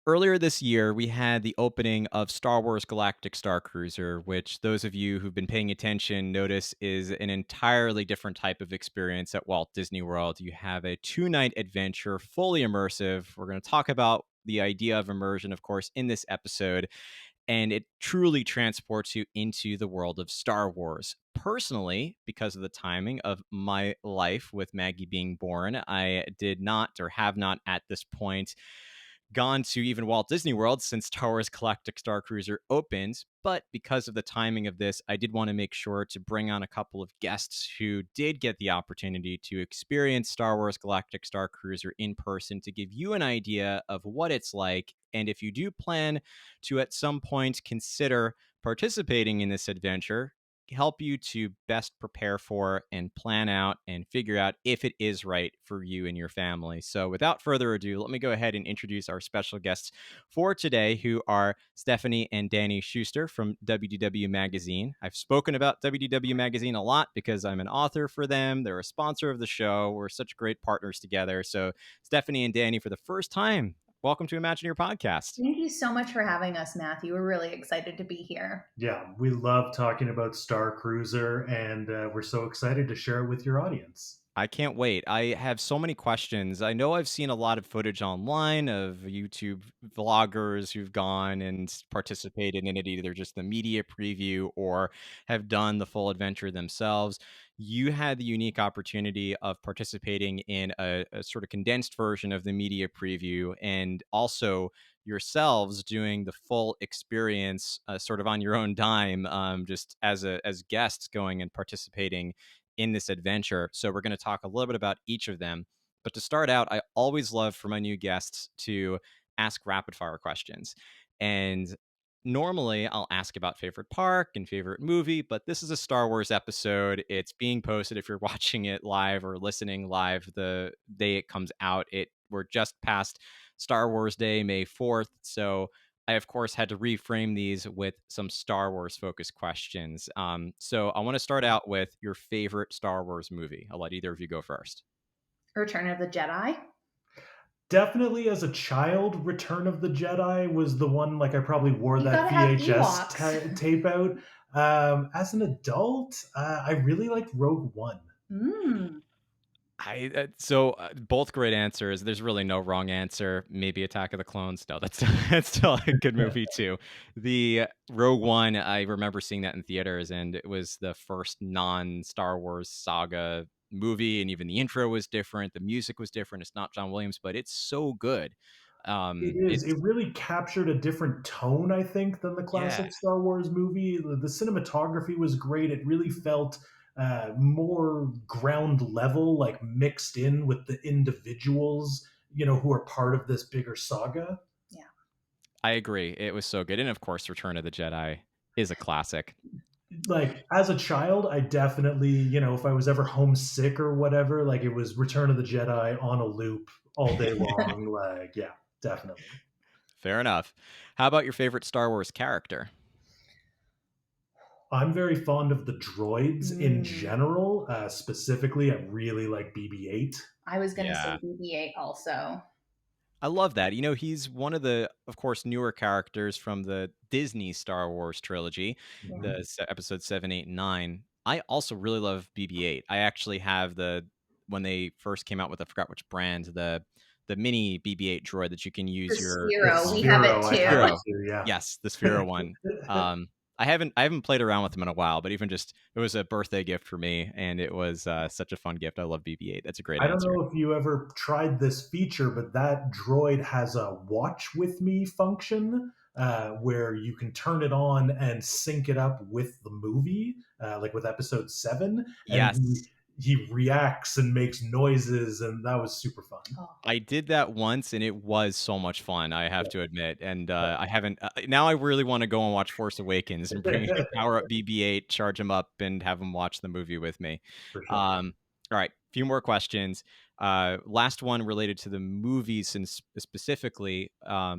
Earlier this year, we had the opening of Star Wars Galactic Starcruiser, which those of you who've been paying attention notice is an entirely different type of experience at Walt Disney World. You have a 2-night adventure, fully immersive. We're going to talk about the idea of immersion, of course, in this episode, and it truly transports you into the world of Star Wars. Personally, because of the timing of my life with Maggie being born, I did not or have not at this point gone to even Walt Disney World since Star Wars Galactic Starcruiser opened. But because of the timing of this, I did want to make sure to bring on a couple of guests who did get the opportunity to experience Star Wars Galactic Starcruiser in person to give you an idea of what it's like. And if you do plan to at some point consider participating in this adventure, help you to best prepare for and plan out and figure out if it is right for you and your family. So, without further ado, let me go ahead and introduce our special guests for today, who are Stephanie and Danny Schuster from WDW Magazine. I've spoken about WDW Magazine a lot because I'm an author for them. They're a sponsor of the show. We're such great partners together. So, Stephanie and Danny, for the first time, welcome to Imagineer Podcast. Thank you so much for having us, Matthew. We're really excited to be here. Yeah, we love talking about Star Cruiser, and we're so excited to share it with your audience. I can't wait. I have so many questions. I know I've seen a lot of footage online of YouTube vloggers who've gone and participated in it, either just the media preview or have done the full adventure themselves. You had the unique opportunity of participating in a sort of condensed version of the media preview, and also yourselves doing the full experience sort of on your own dime, just as guests going and participating in this adventure. So we're going to talk a little bit about each of them. But to start out, I always love for my new guests to ask rapid fire questions. And normally I'll ask about favorite park and favorite movie, but this is a Star Wars episode. It's being posted if you're watching it live or listening live the day it comes out. We're just past Star Wars Day, May 4th. So I, of course, had to reframe these with some Star Wars focused questions. So I want to start out with your favorite Star Wars movie. I'll let either of you go first. Return of the Jedi. Definitely as a child, Return of the Jedi was the one, like, I probably wore You that gotta have VHS Ewoks. tape out. As an adult, I really liked Rogue One. Mm. Both great answers. There's really no wrong answer. Maybe Attack of the Clones. No, that's that's still a good movie too. The Rogue One, I remember seeing that in theaters, and it was the first non-Star Wars saga movie, and even the intro was different. The music was different. It's not John Williams, but it's so good. It is. It It's really captured a different tone, I think, than the Yeah. classic Star Wars movie. The cinematography was great. It really felt more ground level, like mixed in with the individuals, who are part of this bigger saga. Yeah. I agree. It was so good, and of course, Return of the Jedi is a classic. Like, as a child, I definitely, if I was ever homesick or whatever, like, it was Return of the Jedi on a loop all day long. Like, yeah, definitely. Fair enough. How about your favorite Star Wars character? I'm very fond of the droids in Mm. general. Specifically, I really like BB-8. I was gonna say Yeah. BB-8 also. I love that. He's one of the, of course, newer characters from the Disney Star Wars trilogy, Yeah. the episode 7, 8, and 9. I also really love BB-8. I actually have when they first came out with, I forgot which brand, the mini BB-8 droid that you can The use your The Sphero. We have it Sphero, I have it too. Sphero. too. Yeah. Yes, the Sphero one. I haven't played around with them in a while, but even just it was a birthday gift for me, and it was such a fun gift. I love BB-8. That's a great I don't answer. know if you ever tried this feature, but that droid has a watch with me function where you can turn it on and sync it up with the movie, like with episode 7, and he Yes. he reacts and makes noises, and that was super fun. Oh. I did that once, and it was so much fun, I have Yeah. to admit, and, I haven't now I really wanna go and watch Force Awakens and bring power up BB-8, charge him up, and have him watch the movie with me. For sure. Alright, few more questions. Last one related to the movies and specifically,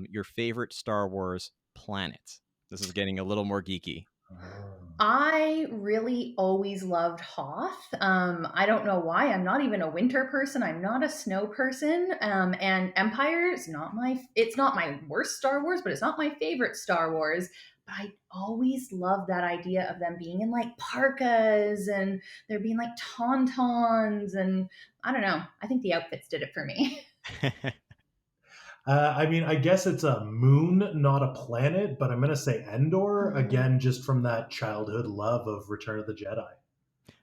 your favorite Star Wars planet. This is getting a little more geeky. Oh. I really always loved Hoth. I don't know why. I'm not even a winter person. I'm not a snow person. And Empire is not my. It's not my worst Star Wars, but it's not my favorite Star Wars. But I always loved that idea of them being in like parkas and there being like tauntauns and I don't know. I think the outfits did it for me. I mean, I guess it's a moon, not a planet, but I'm going to say Endor, again, just from that childhood love of Return of the Jedi.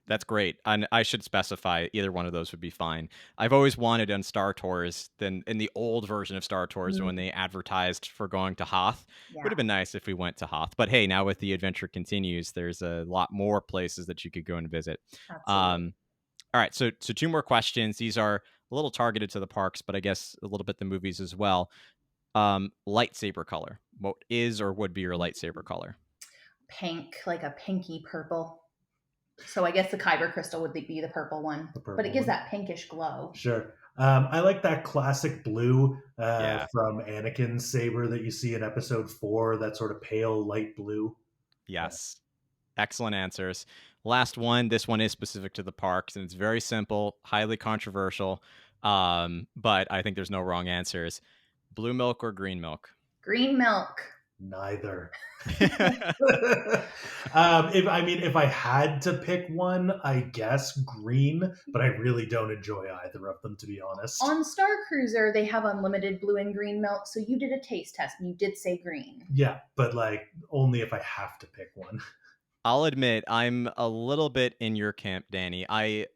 That's great. And I should specify either one of those would be fine. I've always wanted on Star Tours, then in the old version of Star Tours when Mm, they advertised for going to Hoth, would yeah, have been nice if we went to Hoth. But hey, now with the adventure continues, there's a lot more places that you could go and visit. absolutely. Um, all right, so two more questions. These are a little targeted to the parks, but I guess a little bit the movies as well. Lightsaber color. What is or would be your lightsaber color? Pink, like a pinky purple. So I guess the kyber crystal would be the purple one, The but it purple gives one. that pinkish glow. Sure. I like that classic blue Yeah. from Anakin's saber that you see in episode 4, that sort of pale light blue. Yes. Excellent answers. Last one. This one is specific to the parks, and it's very simple, highly controversial. But I think there's no wrong answers. Blue milk or green milk? Green milk. Neither. If I had to pick one, I guess green, but I really don't enjoy either of them, to be honest. On Star Cruiser, they have unlimited blue and green milk, so you did a taste test and you did say green. Yeah, but like only if I have to pick one. I'll admit I'm a little bit in your camp, Danny. I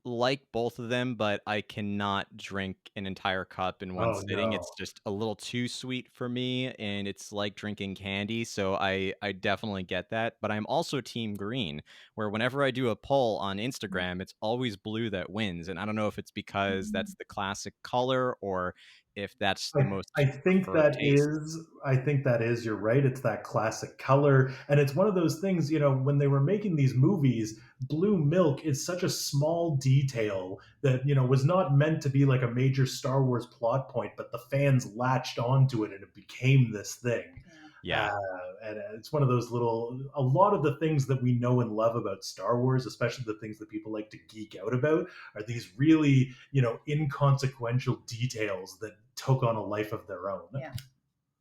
like both of them, but I cannot drink an entire cup in one Oh sitting. no. It's just a little too sweet for me, and it's like drinking candy. So I definitely get that. But I'm also team green, where whenever I do a poll on Instagram, it's always blue that wins. And I don't know if it's because that's the classic color or if that's the I most think preferred that taste. is I think that is you're right. It's that classic color. And it's one of those things, when they were making these movies, blue milk is such a small detail that, was not meant to be like a major Star Wars plot point, but the fans latched onto it and it became this thing. Yeah. Uh, Yeah. and it's one of those a lot of the things that we know and love about Star Wars, especially the things that people like to geek out about, are these really, inconsequential details that took on a life of their own. Yeah.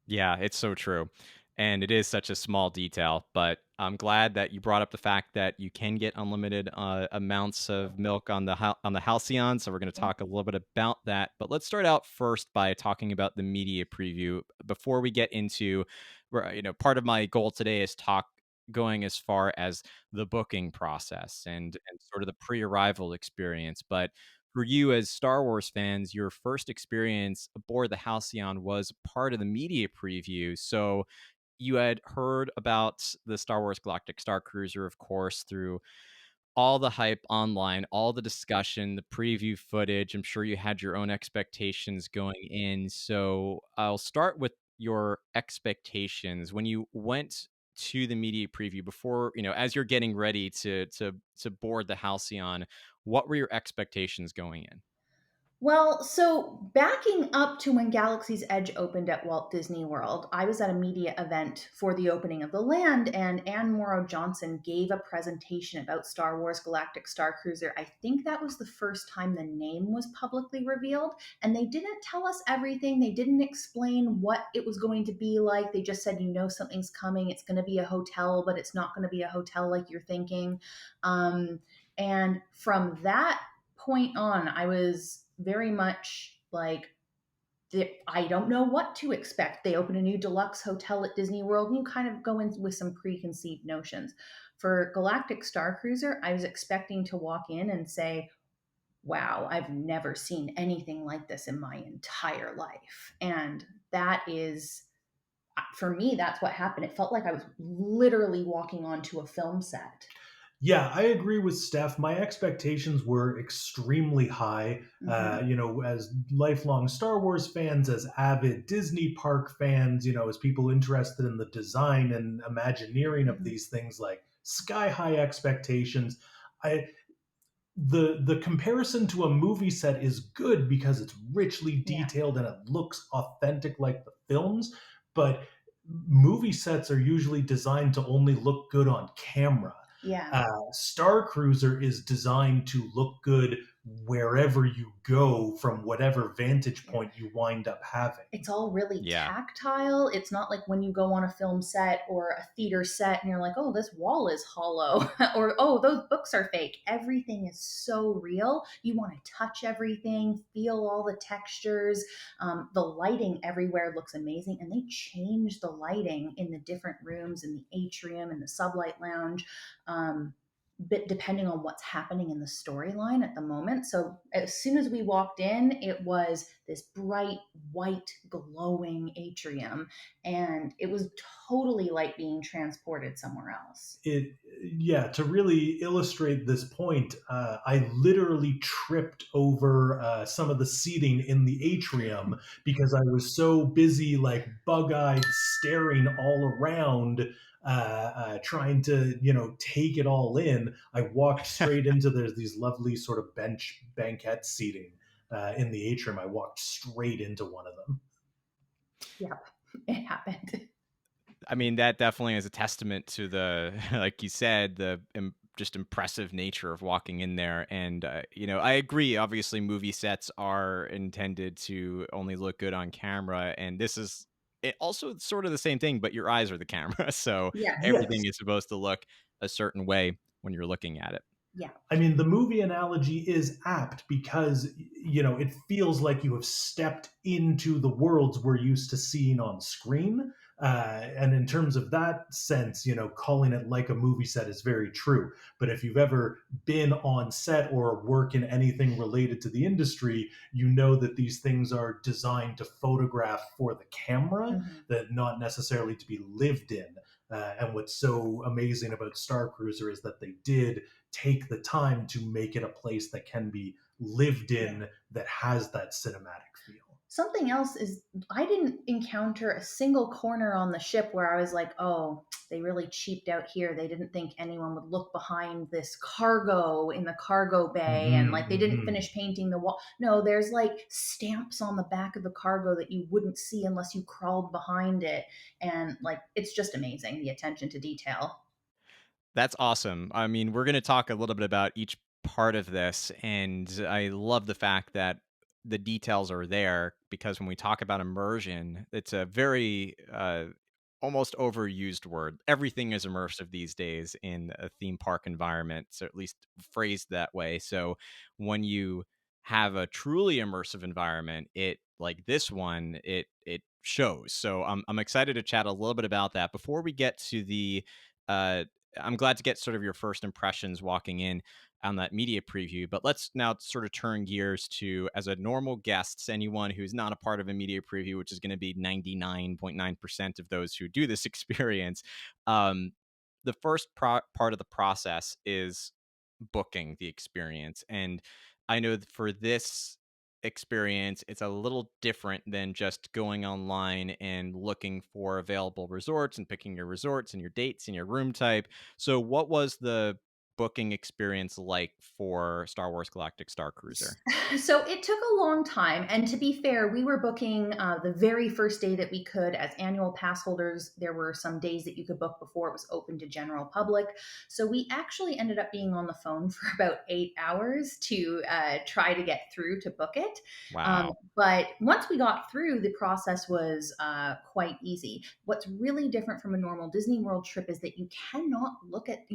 Yeah, it's so true. And it is such a small detail, but I'm glad that you brought up the fact that you can get unlimited amounts of milk on the on the Halcyon. So we're going to Yeah. talk a little bit about that. But let's start out first by talking about the media preview before we get into, part of my goal today is talk going as far as the booking process and sort of the pre-arrival experience. But for you as Star Wars fans, your first experience aboard the Halcyon was part of the media preview. So you had heard about the Star Wars Galactic Starcruiser, of course, through all the hype online, all the discussion, the preview footage. I'm sure you had your own expectations going in. So I'll start with your expectations when you went to the media preview before, as you're getting ready to board the Halcyon. What were your expectations going in? Well, so backing up to when Galaxy's Edge opened at Walt Disney World, I was at a media event for the opening of the land, and Anne Morrow Johnson gave a presentation about Star Wars Galactic Starcruiser. I think that was the first time the name was publicly revealed, and they didn't tell us everything. They didn't explain what it was going to be like. They just said, something's coming. It's going to be a hotel, but it's not going to be a hotel like you're thinking. And from that point on, I was very much like, I don't know what to expect. They open a new deluxe hotel at Disney World, and you kind of go in with some preconceived notions. For Galactic Starcruiser, I was expecting to walk in and say, wow, I've never seen anything like this in my entire life. And that is, for me, that's what happened. It felt like I was literally walking onto a film set. Yeah, I agree with Steph. My expectations were extremely high. Mm-hmm. As lifelong Star Wars fans, as avid Disney park fans, as people interested in the design and Imagineering of Mm-hmm. these things, like sky high expectations. I the comparison to a movie set is good because it's richly Yeah. detailed and it looks authentic like the films, but movie sets are usually designed to only look good on camera. Yeah. Star Cruiser is designed to look good wherever you go from whatever vantage Yeah. point you wind up having. It's all really Yeah. tactile. It's not like when you go on a film set or a theater set and you're like, oh, this wall is hollow or oh, those books are fake. Everything is so real. You want to touch everything, feel all the textures. The lighting everywhere looks amazing. And they change the lighting in the different rooms in the atrium and the sublight lounge. But depending on what's happening in the storyline at the moment. So as soon as we walked in, it was this bright white glowing atrium, and it was totally like being transported somewhere else. It Yeah, to really illustrate this point, I literally tripped over some of the seating in the atrium because I was so busy, like bug-eyed, staring all around, trying to take it all in. I walked straight into there's these lovely sort of bench banquette seating in the atrium. I walked straight into one of them. Yep, it happened. I mean, that definitely is a testament to the, like you said, the just impressive nature of walking in there. And, I agree. Obviously, movie sets are intended to only look good on camera. And this is also sort of the same thing, but your eyes are the camera. So Yes. everything Yes. is supposed to look a certain way when you're looking at it. Yeah. I mean, the movie analogy is apt because, it feels like you have stepped into the worlds we're used to seeing on screen. And in terms of that sense, calling it like a movie set is very true. But if you've ever been on set or work in anything related to the industry, you know that these things are designed to photograph for the camera, Mhm. that not necessarily to be lived in. And what's so amazing about Star Cruiser is that they did take the time to make it a place that can be lived Yeah. in, that has that cinematic feel. Something else is I didn't encounter a single corner on the ship where I was like, oh, they really cheaped out here. They didn't think anyone would look behind this cargo in the cargo bay, and like they didn't Mm-hmm. finish painting the wall. No, there's like stamps on the back of the cargo that you wouldn't see unless you crawled behind it. And like it's just amazing, the attention to detail. That's awesome. I mean, we're going to talk a little bit about each part of this, and I love the fact that the details are there because when we talk about immersion, it's a very almost overused word. Everything is immersive these days in a theme park environment, so at least phrased that way. So when you have a truly immersive environment, it like this one, it shows. So I'm excited to chat a little bit about that before we get to the uh I'm glad to get sort of your first impressions walking in on that media preview. But let's now sort of turn gears to, as a normal guest, anyone who's not a part of a media preview, which is going to be 99.9% of those who do this experience. Um, the first part of the process is booking the experience. And I know that for this experience, it's a little different than just going online and looking for available resorts and picking your resorts and your dates and your room type. So, what was the booking experience like for Star Wars Galactic Star Cruiser? So it took a long time. And to be fair, we were booking the very first day that we could as annual pass holders. There were some days that you could book before it was open to general public. So we actually ended up being on the phone for about 8 hours to try to get through to book it. Wow. But once we got through, the process was quite easy. What's really different from a normal Disney World trip is that you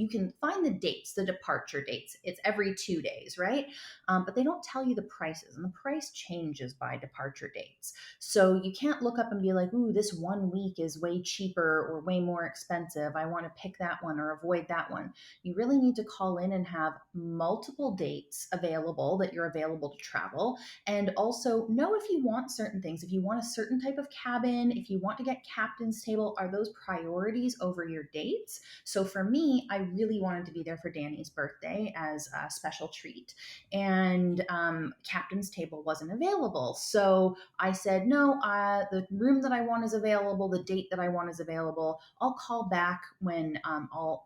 can find the dates, the departure dates. It's every 2 days, right? But they don't tell you the prices, and the price changes by departure dates. So you can't look up and be like, ooh, this 1 week is way cheaper or way more expensive. I want to pick that one or avoid that one. You really need to call in and have multiple dates available that you're available to travel, and also know if you want certain things. If you want a certain type of cabin, if you want to get captain's table, are those priorities over your dates? So for me, I really wanted to be there for Danny's birthday as a special treat, and captain's table wasn't available. So I said, no, the room that I want is available, the date that I want is available. I'll call back when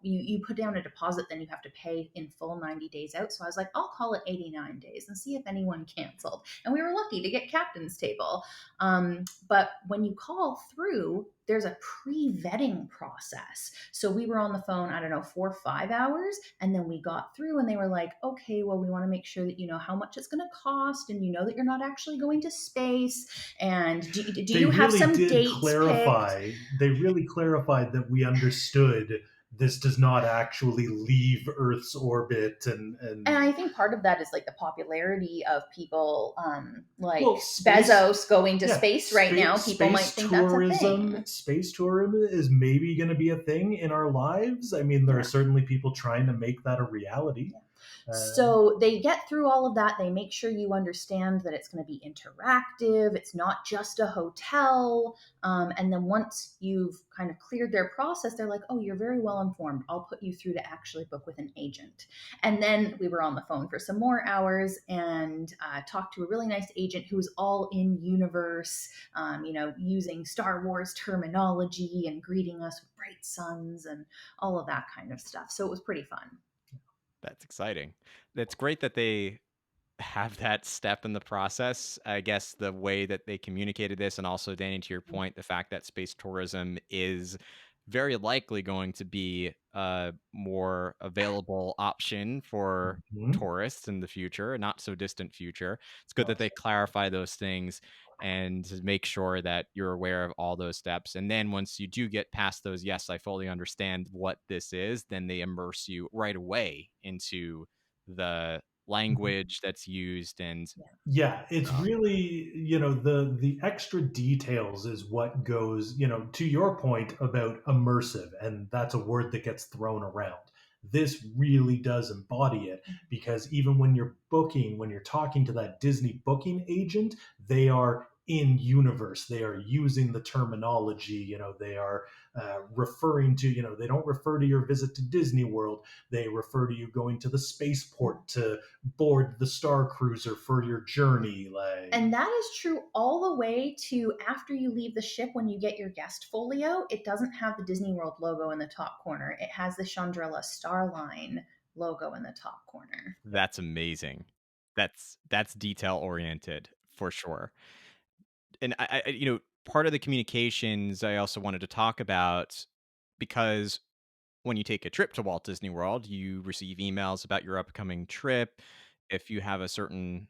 you put down a deposit, then you have to pay in full 90 days out. So I was like, I'll call it 89 days and see if anyone canceled. And we were lucky to get captain's table. But when you call through, there's a pre-vetting process. So we were on the phone, I don't know, 4 or 5 hours, and then we got through and they were like, okay, well, we want to make sure that you know how much it's going to cost and you know that you're not actually going to space. And do They you have really some did dates picked? clarify. They really clarified that we understood this does not actually leave Earth's orbit, And and I think part of that is like the popularity of people like well, space. Bezos going to Yeah, space right now. People might think that's a thing. space tourism is maybe going to be a thing in our lives. I mean, there are Yeah. certainly people trying to make that a reality. Yeah. Uh, So they get through all of that. They make sure you understand that it's going to be interactive. It's not just a hotel. And then once you've kind of cleared their process, they're like, oh, you're very well informed. I'll put you through to actually book with an agent. And then we were on the phone for some more hours and talked to a really nice agent who was all in universe, using Star Wars terminology and greeting us with bright suns and all of that kind of stuff. So it was pretty fun. That's exciting. That's great that they have that step in the process. I guess the way that they communicated this, and also Danny, to your point, the fact that space tourism is very likely going to be a more available option for mhm. tourists in the future, a not so distant future. It's good that Well, they clarify those things and to make sure that you're aware of all those steps. And then once you do get past those, yes, I fully understand what this is, then they immerse you right away into the language that's used and yeah, it's um, really, the extra details is what goes, to your point about immersive, and that's a word that gets thrown around. This really does embody it, because even when you're booking, when you're talking to that Disney booking agent, they are in universe. They are using the terminology, they are referring to, they don't refer to your visit to Disney World. They refer to you going to the spaceport to board the Star Cruiser for your journey. Like, And that is true all the way to after you leave the ship when you get your guest folio. It doesn't have the Disney World logo in the top corner, it has the Chandrilla Starline logo in the top corner. that's amazing. That's detail oriented for sure. And part of the communications I also wanted to talk about because when you take a trip to Walt Disney World, you receive emails about your upcoming trip. If you have a certain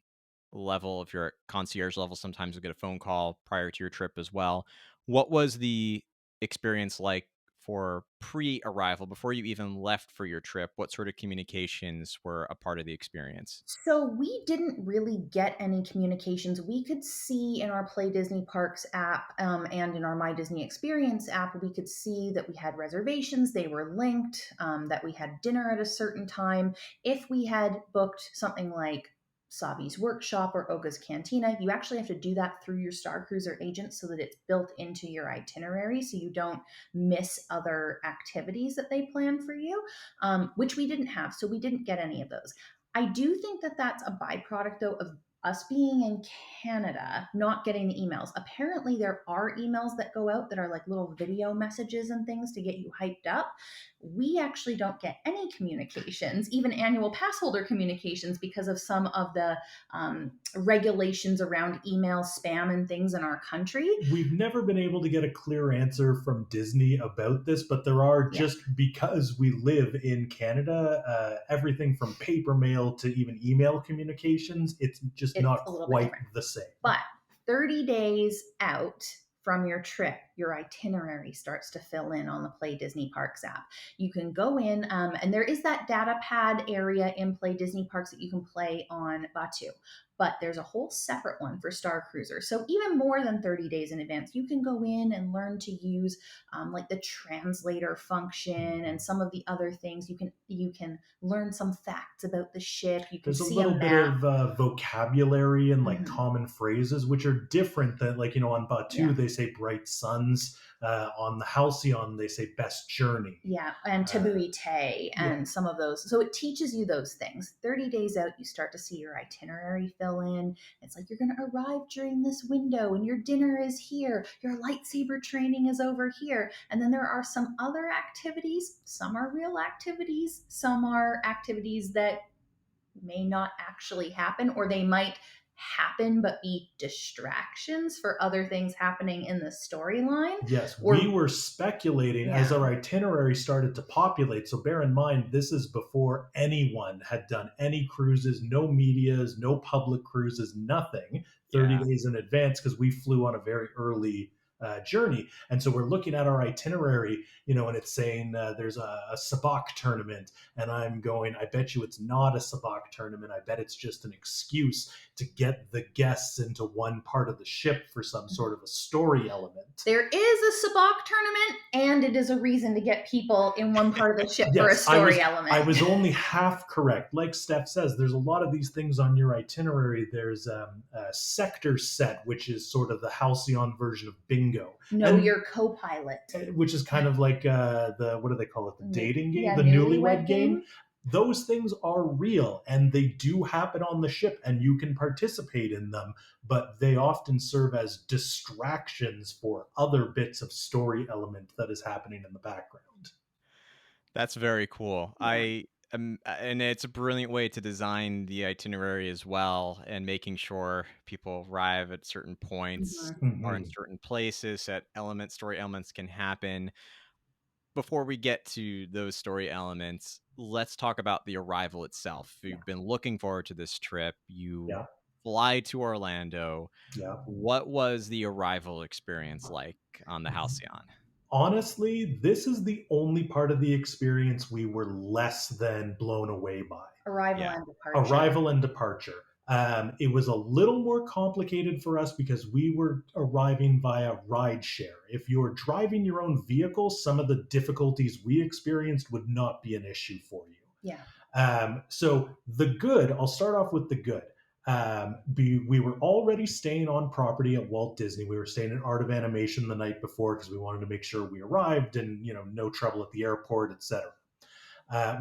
level, if you're at concierge level, sometimes you'll get a phone call prior to your trip as well. What was the experience like for pre-arrival, before you even left for your trip? What sort of communications were a part of the experience? So we didn't really get any communications. We could see in our Play Disney Parks app and in our My Disney Experience app, we could see that we had reservations. They were linked. That we had dinner at a certain time. If we had booked something like Savi's Workshop or Oga's Cantina, you actually have to do that through your Star Cruiser agent so that it's built into your itinerary, so you don't miss other activities that they plan for you, which we didn't have. So we didn't get any of those. I do think that that's a byproduct, though, of us being in Canada, not getting the emails. Apparently, there are emails that go out that are like little video messages and things to get you hyped up. We actually don't get any communications, even annual pass holder communications, because of some of the regulations around email spam and things in our country. we've never been able to get a clear answer from Disney about this, but there are, Yeah, just because we live in Canada, everything from paper mail to even email communications, it's just it's not a little bit quite different. the same. But 30 days out from your trip, your itinerary starts to fill in on the Play Disney Parks app. You can go in, and there is that data pad area in Play Disney Parks that you can play on Batuu. But there's a whole separate one for Star Cruiser. So even more than 30 days in advance, you can go in and learn to use like the translator function and some of the other things. You can learn some facts about the ship. You can There's a see a little bit map. of vocabulary and like Mhm. common phrases which are different than, like, on Batu Yeah. they say bright suns, on the Halcyon they say best journey. Yeah, and uh, Tabooey Tay yeah, and some of those. So it teaches you those things. 30 days out, you start to see your itinerary fill in. It's like you're going to arrive during this window and your dinner is here. Your lightsaber training is over here. And then there are some other activities. Some are real activities, some are activities that may not actually happen, or they might happen but be distractions for other things happening in the storyline. Yes, we Or were speculating as yeah. our itinerary started to populate. So bear in mind, this is before anyone had done any cruises, no medias, no public cruises, nothing 30 Yeah. days in advance because we flew on a very early journey. And so we're looking at our itinerary, and it's saying there's a sabak tournament. And I'm going, I bet you it's not a sabak tournament. I bet it's just an excuse to get the guests into one part of the ship for some sort of a story element. There is a sabak tournament, and it is a reason to get people in one part of the ship for a Yes, story I element. was only half correct. Like Steph says, there's a lot of these things on your itinerary. There's a sector set, which is sort of the Halcyon version of bingo, Know and your co-pilot. which is kind of like the what do they call it? The dating game, Yeah, the newlywed newlywed game. game. Those things are real and they do happen on the ship and you can participate in them, but they often serve as distractions for other bits of story element that is happening in the background. That's very cool. Yeah. And it's a brilliant way to design the itinerary as well, and making sure people arrive at certain points Mhm. or in Hmm. certain places that story elements can happen. Before we get to those story elements, let's talk about the arrival itself. Yeah. You've been looking forward to this trip. You Yeah, fly to Orlando. yeah. What was the arrival experience like on the Halcyon? Honestly, this is the only part of the experience we were less than blown away by. Arrival Yeah. and departure. Arrival and departure. It was a little more complicated for us because we were arriving via rideshare. If you're driving your own vehicle, some of the difficulties we experienced would not be an issue for you. Yeah. So the good, I'll start off with the good. We were already staying on property at Walt Disney. We were staying at Art of Animation the night before because we wanted to make sure we arrived and no trouble at the airport, etc.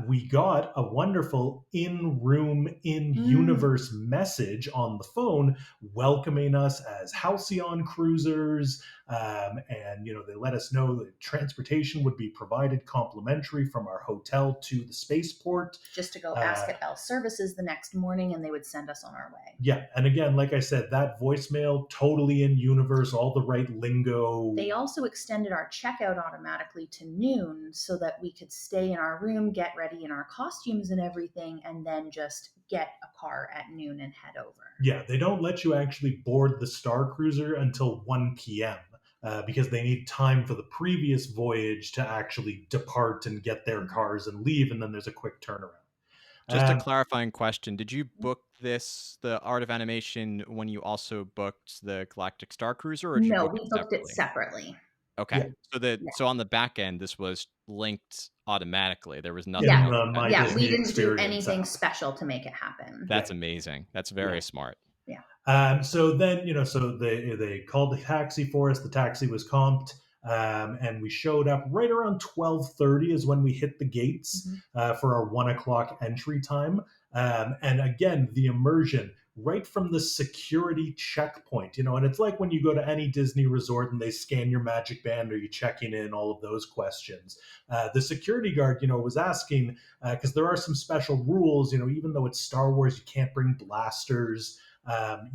We got a wonderful in-room, Mm. in-universe message on the phone welcoming us as Halcyon cruisers, and they let us know that transportation would be provided complimentary from our hotel to the spaceport. Just to go ask Uh, at Bell Services the next morning, and they would send us on our way. yeah, and again, like I said, that voicemail totally in universe, all the right lingo. They also extended our checkout automatically to noon so that we could stay in our room, get ready in our costumes and everything, and then just get a car at noon and head over. Yeah, they don't let you actually board the Starcruiser until 1 p.m. Because they need time for the previous voyage to actually depart and get their cars and leave, and then there's a quick turnaround. Just a Um, clarifying question. Did you book the Art of Animation, when you also booked the Galactic Starcruiser, or did you No, book we it booked it separately? separately. yeah, Okay. Yeah. So on the back end, this was linked automatically. There was nothing in Yeah. else you had My to Yeah. do. We Disney didn't do Experience anything app. special to make it happen. Yeah. That's amazing. That's Yeah. very smart. Yeah. So then, so they called a taxi for us. The taxi was comped, and we showed up right around 12:30 is when we hit the gates Mm-hmm. for our 1 o'clock entry time. And again, the immersion right from the security checkpoint, and it's like when you go to any Disney resort and they scan your magic band, are you checking in, all of those questions. The security guard, was asking, because there are some special rules, even though it's Star Wars, you can't bring blasters.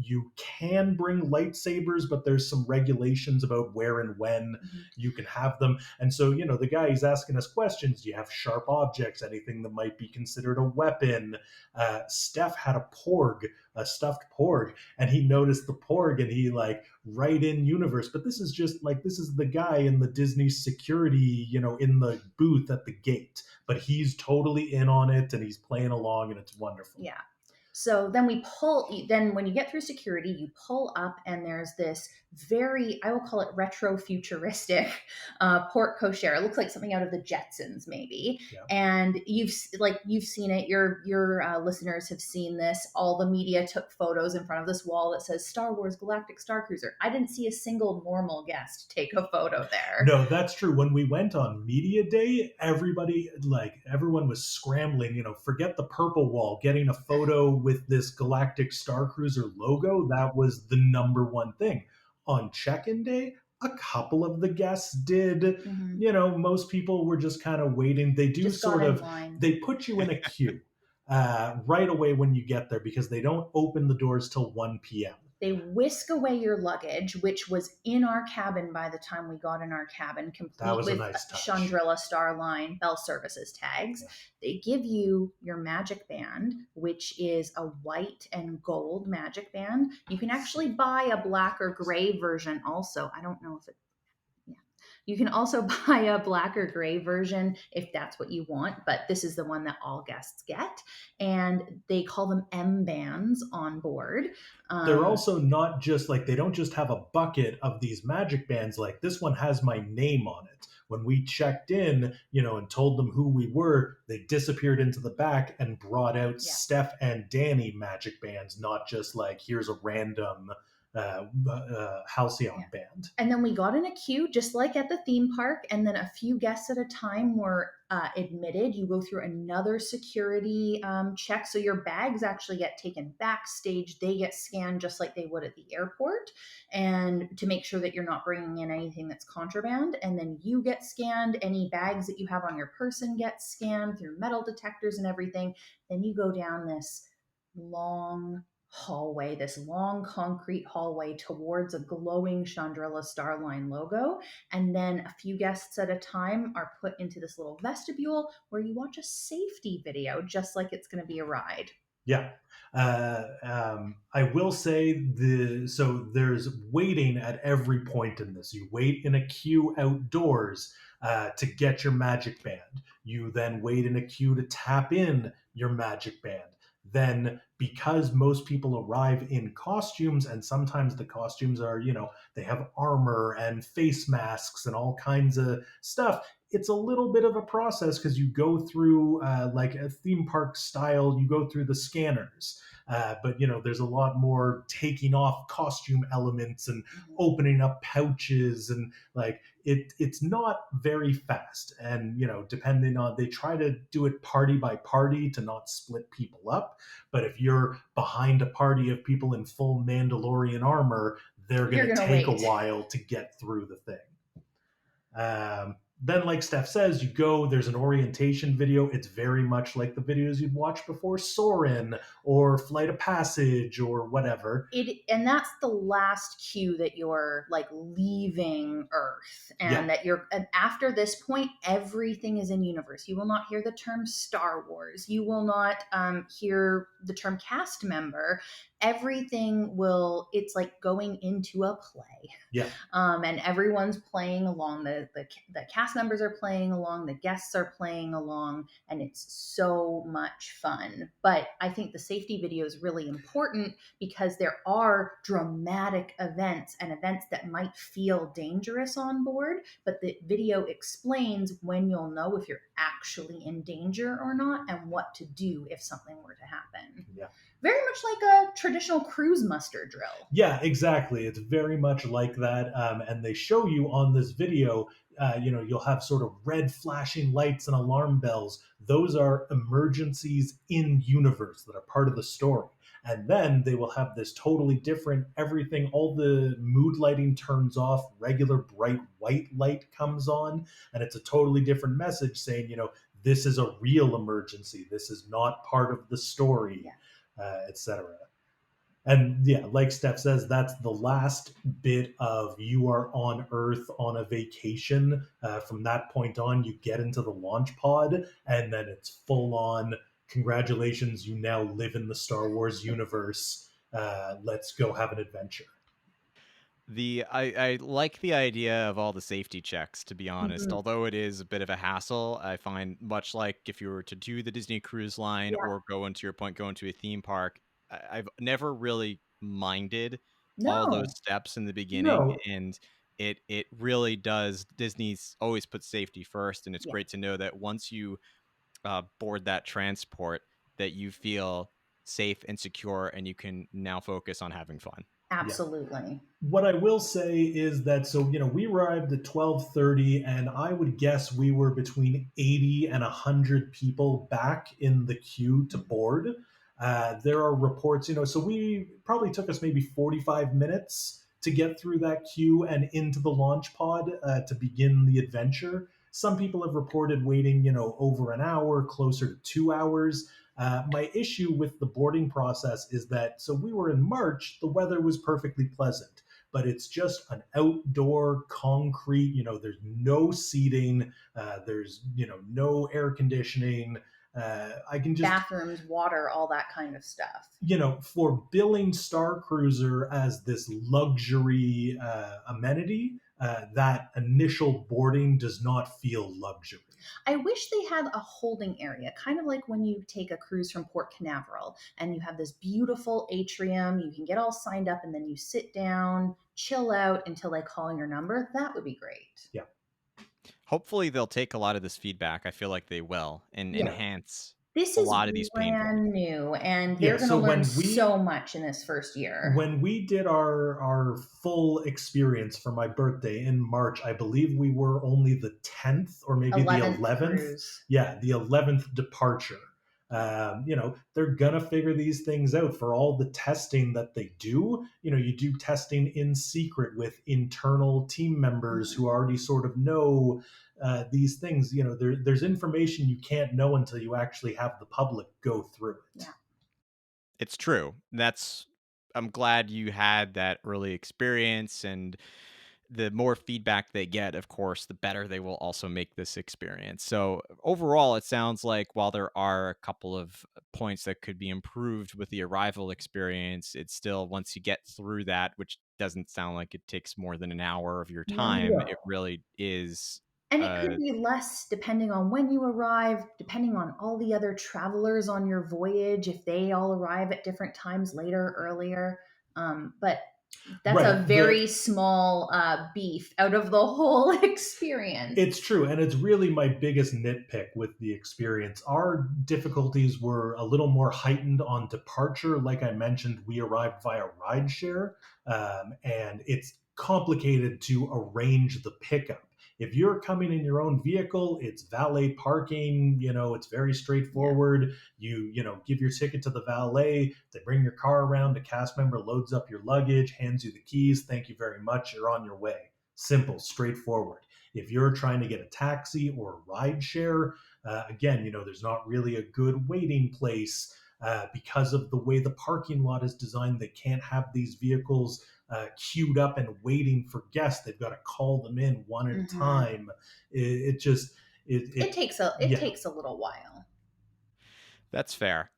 You can bring lightsabers, but there's some regulations about where and when Mm-hmm. you can have them. And so, the guy is asking us questions. Do you have sharp objects? Anything that might be considered a weapon? Steph had a stuffed porg, and he noticed the porg, and he right in universe. But this is just this is the guy in the Disney security, in the booth at the gate. But he's totally in on it, and he's playing along, and it's wonderful. Yeah. So then then when you get through security, you pull up and there's this very, I will call it retro futuristic port cochere. It looks like something out of the Jetsons, maybe. Yeah. And you've seen it. Your listeners have seen this. All the media took photos in front of this wall that says Star Wars Galactic Starcruiser. I didn't see a single normal guest take a photo there. No, that's true. When we went on media day, everyone was scrambling, forget the purple wall, getting a photo with this Galactic Starcruiser logo, that was the number one thing. On check-in day, a couple of the guests did. Mm-hmm. Most people were just kind of waiting. They do Just got sort in of line. they put you in a queue. right away when you get there because they don't open the doors till 1 p.m. They whisk away your luggage, which was in our cabin by the time we got in our cabin, That complete was a with nice touch. Chandrilla Starline Bell Services tags. Yeah. They give you your magic band, which is a white and gold magic band. You can actually buy a black or gray version also. I don't know if it yeah. You can also buy a black or gray version if that's what you want, but this is the one that all guests get. And they call them M bands on board. They're Um, also not just like they don't just have a bucket of these magic bands. Like this one has my name on it. When we checked in, and told them who we were, they disappeared into the back and brought out yeah. Steph and Danny magic bands, not just like here's a random Halcyon Yeah. band. And then we got in a queue, just like at the theme park. And then a few guests at a time were admitted. You go through another security check. So your bags actually get taken backstage. They get scanned just like they would at the airport, and to make sure that you're not bringing in anything that's contraband. And then you get scanned. Any bags that you have on your person get scanned through metal detectors and everything. Then you go down this long hallway, this long concrete hallway towards a glowing Chandrilla Starline logo. And then a few guests at a time are put into this little vestibule where you watch a safety video, just like it's going to be a ride. Yeah. I will say so there's waiting at every point in this. You wait in a queue outdoors to get your magic band. You then wait in a queue to tap in your magic band. Then, because most people arrive in costumes, and sometimes the costumes are, they have armor and face masks and all kinds of stuff, it's a little bit of a process because you go through like a theme park style, you go through the scanners. But there's a lot more taking off costume elements and opening up pouches, and like it's not very fast. And depending on, they try to do it party by party to not split people up. But if you're behind a party of people in full Mandalorian armor, they're You're going to going to take a wait. while to get through the thing. Then, like Steph says, you go, there's an orientation video. It's very much like the videos you'd watch before Soarin' or Flight of Passage or whatever. And that's the last cue that you're like leaving Earth, Yeah. and that and after this point everything is in universe. You will not hear the term Star Wars. You will not hear the term cast member. Everything will, it's like going into a play. Yeah. And everyone's playing along. The cast members are playing along. The guests are playing along, and it's so much fun. But I think the safety video is really important because there are dramatic events and events that might feel dangerous on board, but the video explains when you'll know if you're actually in danger or not and what to do if something were to happen. Yeah. Very much like a traditional cruise muster drill. Yeah, exactly. It's very much like that. And they show you on this video, you'll have sort of red flashing lights and alarm bells. Those are emergencies in universe that are part of the story. And then they will have this totally different everything, all the mood lighting turns off, regular bright white light comes on, and it's a totally different message saying, this is a real emergency. This is not part of the story, etc. And yeah, like Steph says, that's the last bit of you are on Earth on a vacation. From that point on, you get into the launch pod, and then it's full on. Congratulations, you now live in the Star Wars universe. Let's go have an adventure. I like the idea of all the safety checks, to be honest. Mhm. Although it is a bit of a hassle, I find much like if you were to do the Disney Cruise Line Yeah. or go into your point, go into a theme park, I've never really minded all those No, steps in the beginning, No, and it really does. Disney's always put safety first, and it's yeah, great to know that once you board that transport, that you feel safe and secure, and you can now focus on having fun. yeah. absolutely. What I will say is that we arrived at 12:30, and I would guess we were between 80 and 100 people back in the queue to board. There are reports, so we probably took us maybe 45 minutes to get through that queue and into the launch pod to begin the adventure. Some people have reported waiting, over an hour, closer to 2 hours. My issue with the boarding process is that, so we were in March, the weather was perfectly pleasant, but it's just an outdoor concrete, there's no seating, there's, no air conditioning. I can just, Bathrooms, water, all that kind of stuff. for billing Star Cruiser as this luxury amenity, that initial boarding does not feel luxury. I wish they had a holding area, kind of like when you take a cruise from Port Canaveral and you have this beautiful atrium. You can get all signed up and then you sit down, chill out until they call your number. That would be great. Yeah. Hopefully, they'll take a lot of this feedback. I feel like they will and Yeah. enhance This a is lot of these pain points. brand new, and Yeah. they're going to So learn when so we much in this first year. when we did our full experience for my birthday in March, I believe we were only the 10th or maybe the 11th 11th. cruise. Yeah, the 11th departure. They're gonna figure these things out for all the testing that they do. You do testing in secret with internal team members Mhm. who already sort of know these things. There's information you can't know until you actually have the public go through it. Yeah. It's true. I'm glad you had that early experience, and the more feedback they get, of course, the better they will also make this experience. So overall, it sounds like while there are a couple of points that could be improved with the arrival experience, it's still, once you get through that, which doesn't sound like it takes more than an hour of your time, No. it really is. And it could uh be less depending on when you arrive, depending on all the other travelers on your voyage, if they all arrive at different times later, earlier. But that's a Right. very small beef out of the whole experience. It's true, and it's really my biggest nitpick with the experience. Our difficulties were a little more heightened on departure. Like I mentioned, we arrived via rideshare, and it's complicated to arrange the pickup. If you're coming in your own vehicle, it's valet parking. It's very Yeah. straightforward. You give your ticket to the valet. They bring your car around. A cast member loads up your luggage, hands you the keys. Thank you very much. You're on your way. Simple, straightforward. If you're trying to get a taxi or a ride share, again, there's not really a good waiting place because of the way the parking lot is designed. They can't have these vehicles queued up and waiting for guests. They've got to call them in one at a Hmm. time. It just, It yeah, takes a little while. that's fair.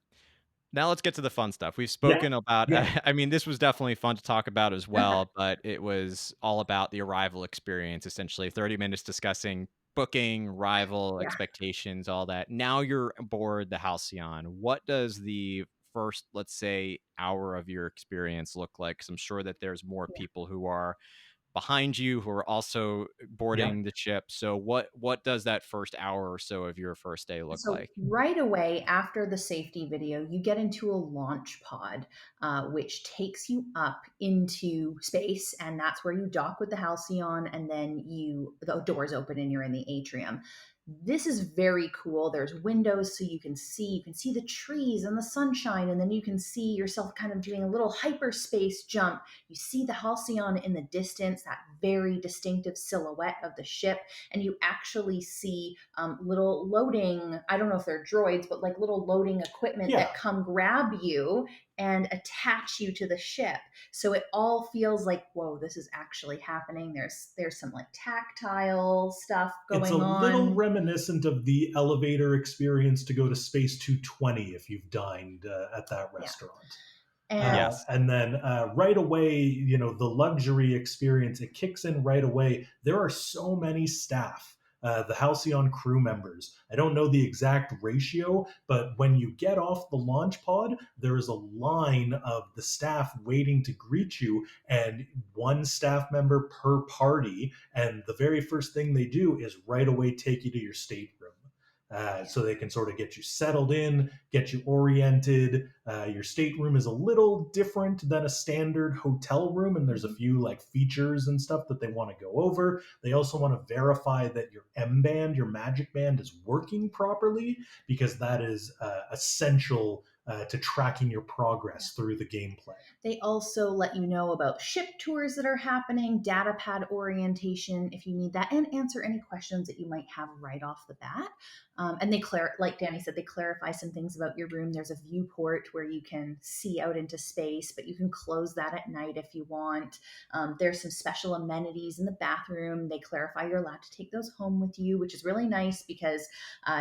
Now let's get to the fun stuff. We've yeah, spoken about yeah, I mean, this was definitely fun to talk about as well, but it was all about the arrival experience, essentially 30 minutes discussing booking, arrival, Yeah. expectations, all that. Now you're aboard the Halcyon. What does the first, let's say, hour of your experience look like? 'Cause I'm sure that there's more Yeah. people who are behind you who are also yeah. boarding the ship. So what does that first hour or so of your first day look So like? right away after the safety video, you get into a launch pod, which takes you up into space, and that's where you dock with the Halcyon, and then the doors open and you're in the atrium. This is very cool. There's windows so you can see the trees and the sunshine, and then you can see yourself kind of doing a little hyperspace jump. You see the Halcyon in the distance, that very distinctive silhouette of the ship, and you actually see little loading, I don't know if they're droids, but like little loading equipment Yeah. that come grab you and attach you to the ship. So it all feels like, whoa, this is actually happening. There's some like tactile stuff It's a going little on. reminiscent of the elevator experience to go to Space 220 if you've dined at that Yeah. restaurant. And Yes. And then right away, the luxury experience, it kicks in right away. There are so many staff, the Halcyon crew members. I don't know the exact ratio, but when you get off the launch pod, there is a line of the staff waiting to greet you, and one staff member per party. And the very first thing they do is right away take you to your stateroom. yeah. So they can sort of get you settled in, get you oriented. Your stateroom is a little different than a standard hotel room, and there's a Mhm. few like features and stuff that they want to go over. They also want to verify that your M band, your magic band, is working properly because that is essential to tracking your progress through the gameplay. They also let you know about ship tours that are happening, data pad orientation if you need that, and answer any questions that you might have right off the bat. And they like Danny said, they clarify some things about your room. There's a viewport where you can see out into space, but you can close that at night if you want. There's some special amenities in the bathroom. They clarify you're allowed to take those home with you, which is really nice because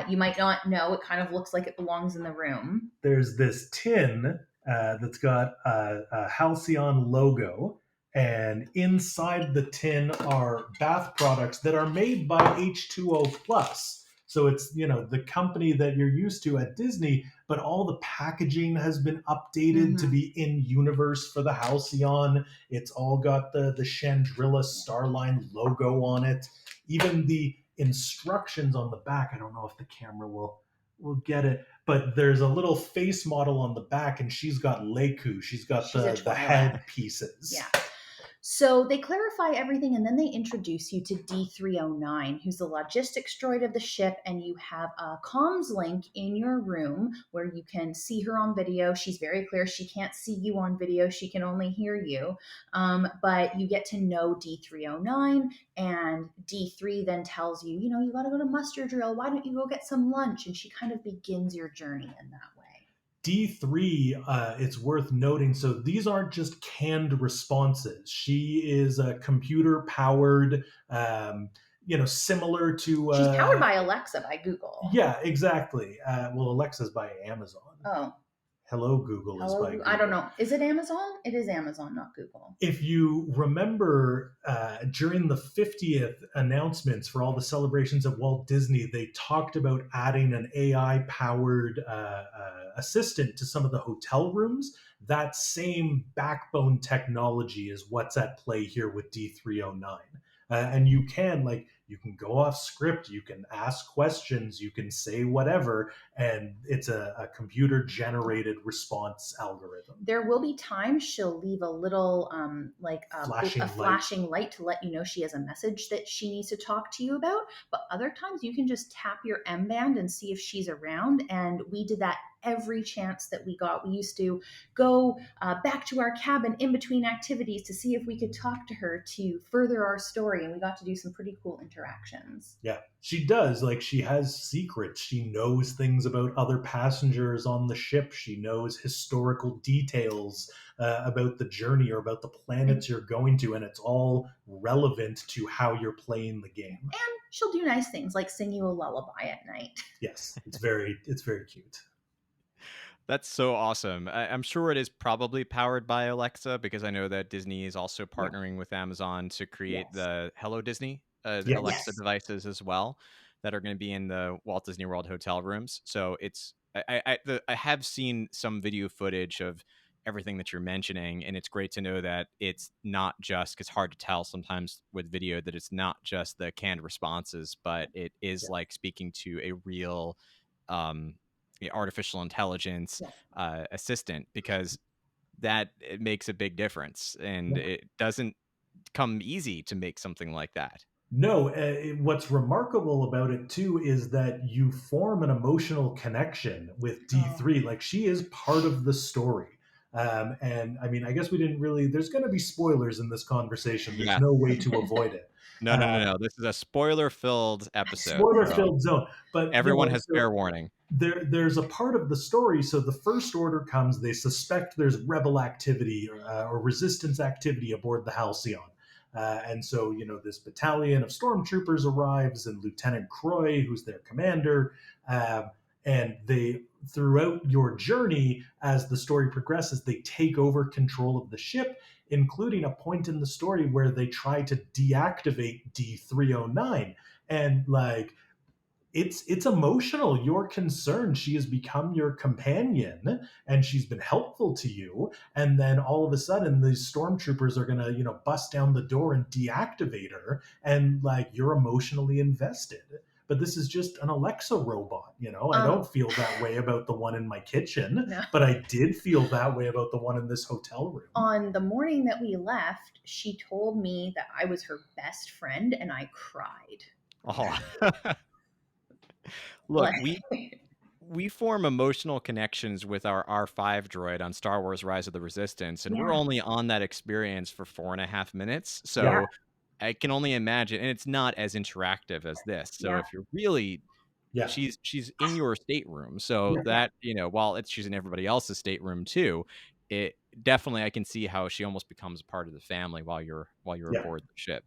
you might not know. It kind of looks like it belongs in the room. There's this tin that's got a Halcyon logo, and inside the tin are bath products that are made by H2O Plus. So it's, the company that you're used to at Disney, but all the packaging has been updated to be in universe for the Halcyon. It's all got the Chandrilla Starline logo on it. Even the instructions on the back, I don't know if the camera will get it, but there's a little face model on the back, and she's got Leiku. She's got the head pieces. Yeah. So they clarify everything, and then they introduce you to D309, who's the logistics droid of the ship, and you have a comms link in your room where you can see her on video. She's very clear. She can't see you on video. She can only hear you. But you get to know D309, and D3 then tells you, you got to go to muster drill. Why don't you go get some lunch? And she kind of begins your journey in that way. D3, it's worth noting, so these aren't just canned responses. She is a computer powered, similar to. She's powered by Alexa by Google. Yeah, exactly. Well, Alexa's by Amazon. Oh. Hello, Google is by Google. I don't know. Is it Amazon? It is Amazon, not Google. If you remember, during the 50th announcements for all the celebrations at Walt Disney, they talked about adding an AI-powered assistant to some of the hotel rooms. That same backbone technology is what's at play here with D309. And you can go off script, you can ask questions, you can say whatever, and it's a computer generated response algorithm. There will be times she'll leave a little flashing light to let you know she has a message that she needs to talk to you about, but other times you can just tap your M band and see if she's around, and we did that every chance that we got. We used to go back to our cabin in between activities to see if we could talk to her to further our story, and we got to do some pretty cool interactions. Yeah, she does. She has secrets. She knows things about other passengers on the ship. She knows historical details about the journey or about the planets you're going to, and it's all relevant to how you're playing the game. And she'll do nice things like sing you a lullaby at night. Yes, it's very cute. That's so awesome. I'm sure it is probably powered by Alexa, because I know that Disney is also partnering with Amazon to create the Hello Disney Alexa devices as well that are going to be in the Walt Disney World hotel rooms. So I have seen some video footage of everything that you're mentioning, and it's great to know that it's not just, because it's hard to tell sometimes with video that it's not just the canned responses, but it is like speaking to a real artificial intelligence assistant, because it makes a big difference, and it doesn't come easy to make something like that. No, what's remarkable about it too is that you form an emotional connection with D3. She is part of the story. And I mean, I guess we didn't really, there's going to be spoilers in this conversation. There's no way to avoid it. No. This is a spoiler-filled episode. Spoiler-filled zone. But everyone has fair warning. There's a part of the story. So the First Order comes, they suspect there's rebel activity or resistance activity aboard the Halcyon. And so, this battalion of stormtroopers arrives, and Lieutenant Croy, who's their commander, and they, throughout your journey, as the story progresses, they take over control of the ship, including a point in the story where they try to deactivate D309. And it's emotional. You're concerned. She has become your companion, and she's been helpful to you. And then all of a sudden, these stormtroopers are gonna, bust down the door and deactivate her, and you're emotionally invested. But this is just an Alexa robot, I don't feel that way about the one in my kitchen, but I did feel that way about the one in this hotel room. On the morning that we left, she told me that I was her best friend, and I cried. Oh. Look, we form emotional connections with our R5 droid on Star Wars Rise of the Resistance, and we're Yeah. only on that experience for 4.5 minutes. Yeah. So I can only imagine, and it's not as interactive as this. So Yeah. if you're really Yeah. she's in your stateroom. So Yeah. Yeah. that, while she's in everybody else's stateroom too, it definitely I can see how she almost becomes a part of the family while you're Yeah. aboard the ship.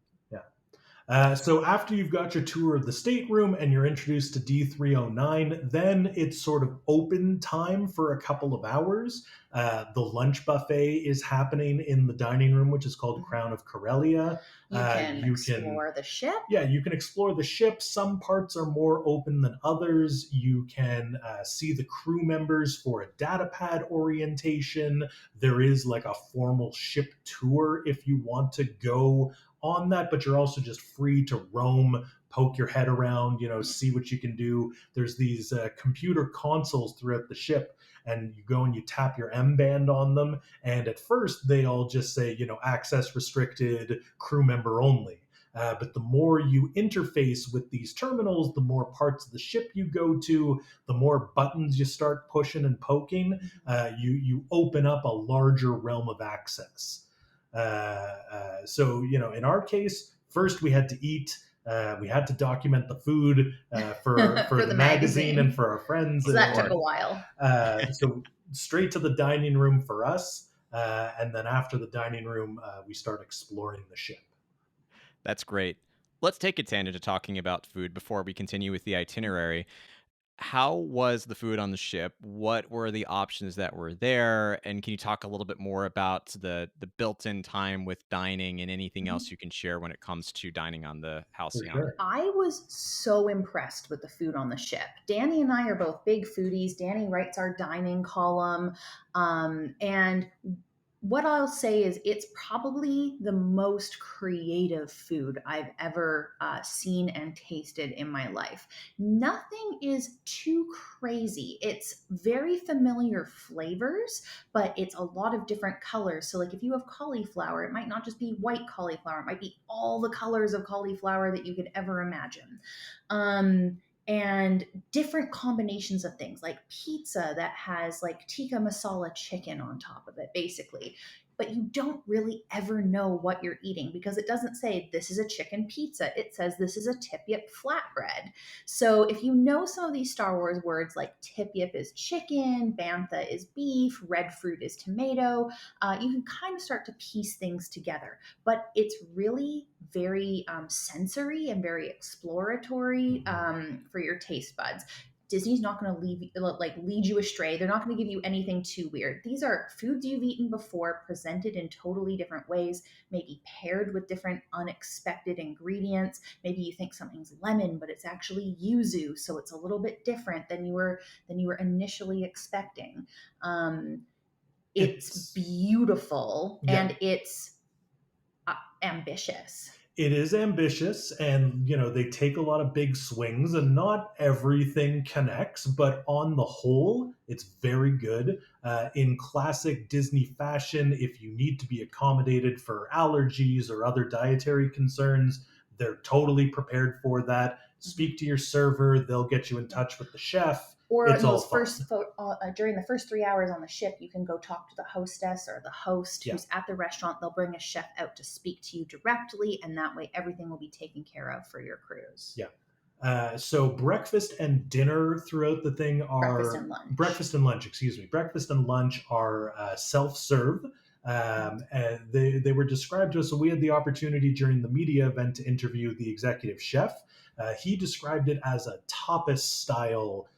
Yeah. So after you've got your tour of the stateroom and you're introduced to D309, then it's sort of open time for a couple of hours. The lunch buffet is happening in the dining room, which is called Mhm. Crown of Corellia. You can You can explore the ship. Yeah, you can explore the ship. Some parts are more open than others. You can see the crew members for a data pad orientation. There is like a formal ship tour if you want to go on that, but you're also just free to roam, poke your head around, see what you can do. There's these computer consoles throughout the ship, and you go and you tap your M band on them. And at first, they all just say, access restricted, crew member only. But the more you interface with these terminals, the more parts of the ship you go to, the more buttons you start pushing and poking, you open up a larger realm of access. So in our case, first we had to eat. We had to document the food for For the the magazine and magazine. for our friends, So Of that and took course. a while. so straight to the dining room for us. And then after the dining room, we start exploring the ship. That's great. Let's take a tangent to talking about food before we continue with the itinerary. How was the food on the ship? What were the options that were there? And can you talk a little bit more about the built-in time with dining and anything Mhm. else you can share when it comes to dining on the For Halcyon? sure. I was so impressed with the food on the ship. Danny and I are both big foodies. Danny writes our dining column. And what I'll say is it's probably the most creative food I've ever seen and tasted in my life. Nothing is too crazy. It's very familiar flavors, but it's a lot of different colors. So, like if you have cauliflower, it might not just be white cauliflower, it might be all the colors of cauliflower that you could ever imagine. And different combinations of things like pizza that has like tikka masala chicken on top of it, basically. But you don't really ever know what you're eating because it doesn't say this is a chicken pizza. It says this is a tip yip flatbread. So if you know some of these Star Wars words like tip yip is chicken, bantha is beef, red fruit is tomato, you can kind of start to piece things together. But it's really very sensory and very exploratory for your taste buds. Disney's not going to lead you astray. They're not going to give you anything too weird. These are foods you've eaten before, presented in totally different ways, maybe paired with different unexpected ingredients. Maybe you think something's lemon, but it's actually yuzu, so it's a little bit different than you were initially expecting. Um, it's It's beautiful Yeah. and it's ambitious. It is ambitious, and they take a lot of big swings, and not everything connects, but on the whole it's very good. In classic Disney fashion, if you need to be accommodated for allergies or other dietary concerns, they're totally prepared for that. Mhm. Speak to your server, they'll get you in touch with the chef. Or It's in all those fun. during the first 3 hours on the ship, you can go talk to the hostess or the host Yeah. who's at the restaurant. They'll bring a chef out to speak to you directly, and that way everything will be taken care of for your cruise. Yeah. So breakfast and dinner throughout the thing Breakfast are and lunch. breakfast and lunch. Excuse me. Breakfast and lunch are self-serve, and they were described to us. So we had the opportunity during the media event to interview the executive chef. He described it as a tapas style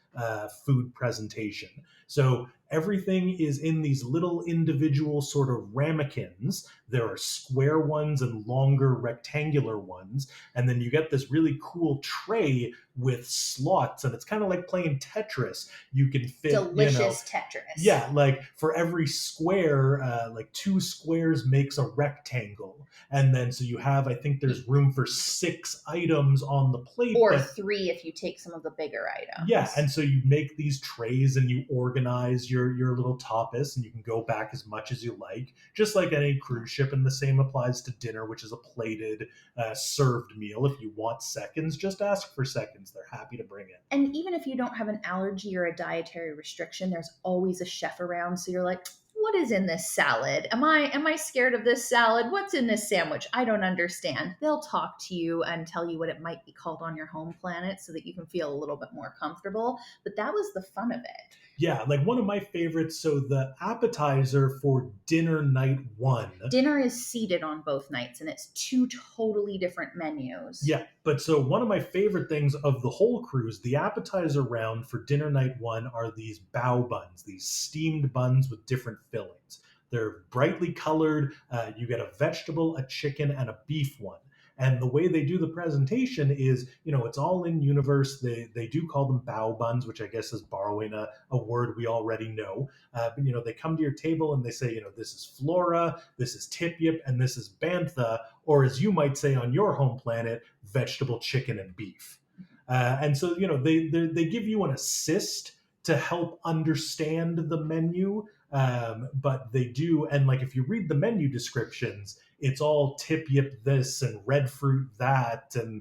food presentation. So everything is in these little individual sort of ramekins. There are square ones and longer rectangular ones, and then you get this really cool tray with slots, and it's kind of like playing Tetris. You can fit, Delicious Tetris. yeah, like for every square, like two squares makes a rectangle, and then so you have, I think there's room for 6 items on the plate, Or but three if you take some of the bigger yeah, items. and so you make these trays and you organize your little tapas, and you can go back as much as you like, just like any cruise ship. And the same applies to dinner, which is a plated, served meal. If you want seconds, just ask for seconds. They're happy to bring it. And even if you don't have an allergy or a dietary restriction, there's always a chef around. So you're like, what is in this salad? Am I scared of this salad? What's in this sandwich? I don't understand. They'll talk to you and tell you what it might be called on your home planet so that you can feel a little bit more comfortable. But that was the fun of it. Yeah, like one of my favorites. So the appetizer for dinner night one. Dinner is seated on both nights, and it's two totally different menus. Yeah, but so one of my favorite things of the whole cruise, the appetizer round for dinner night one, are these bao buns, these steamed buns with different fillings. They're brightly colored. You get a vegetable, a chicken, and a beef one. And the way they do the presentation is, it's all in universe. They do call them bao buns, which I guess is borrowing a word we already know. But, they come to your table and they say, this is flora, this is tip yip, and this is bantha, or as you might say on your home planet, vegetable, chicken, and beef. And so, they give you an assist to help understand the menu. But they do, and like if you read the menu descriptions, it's all tip yip this and red fruit that, and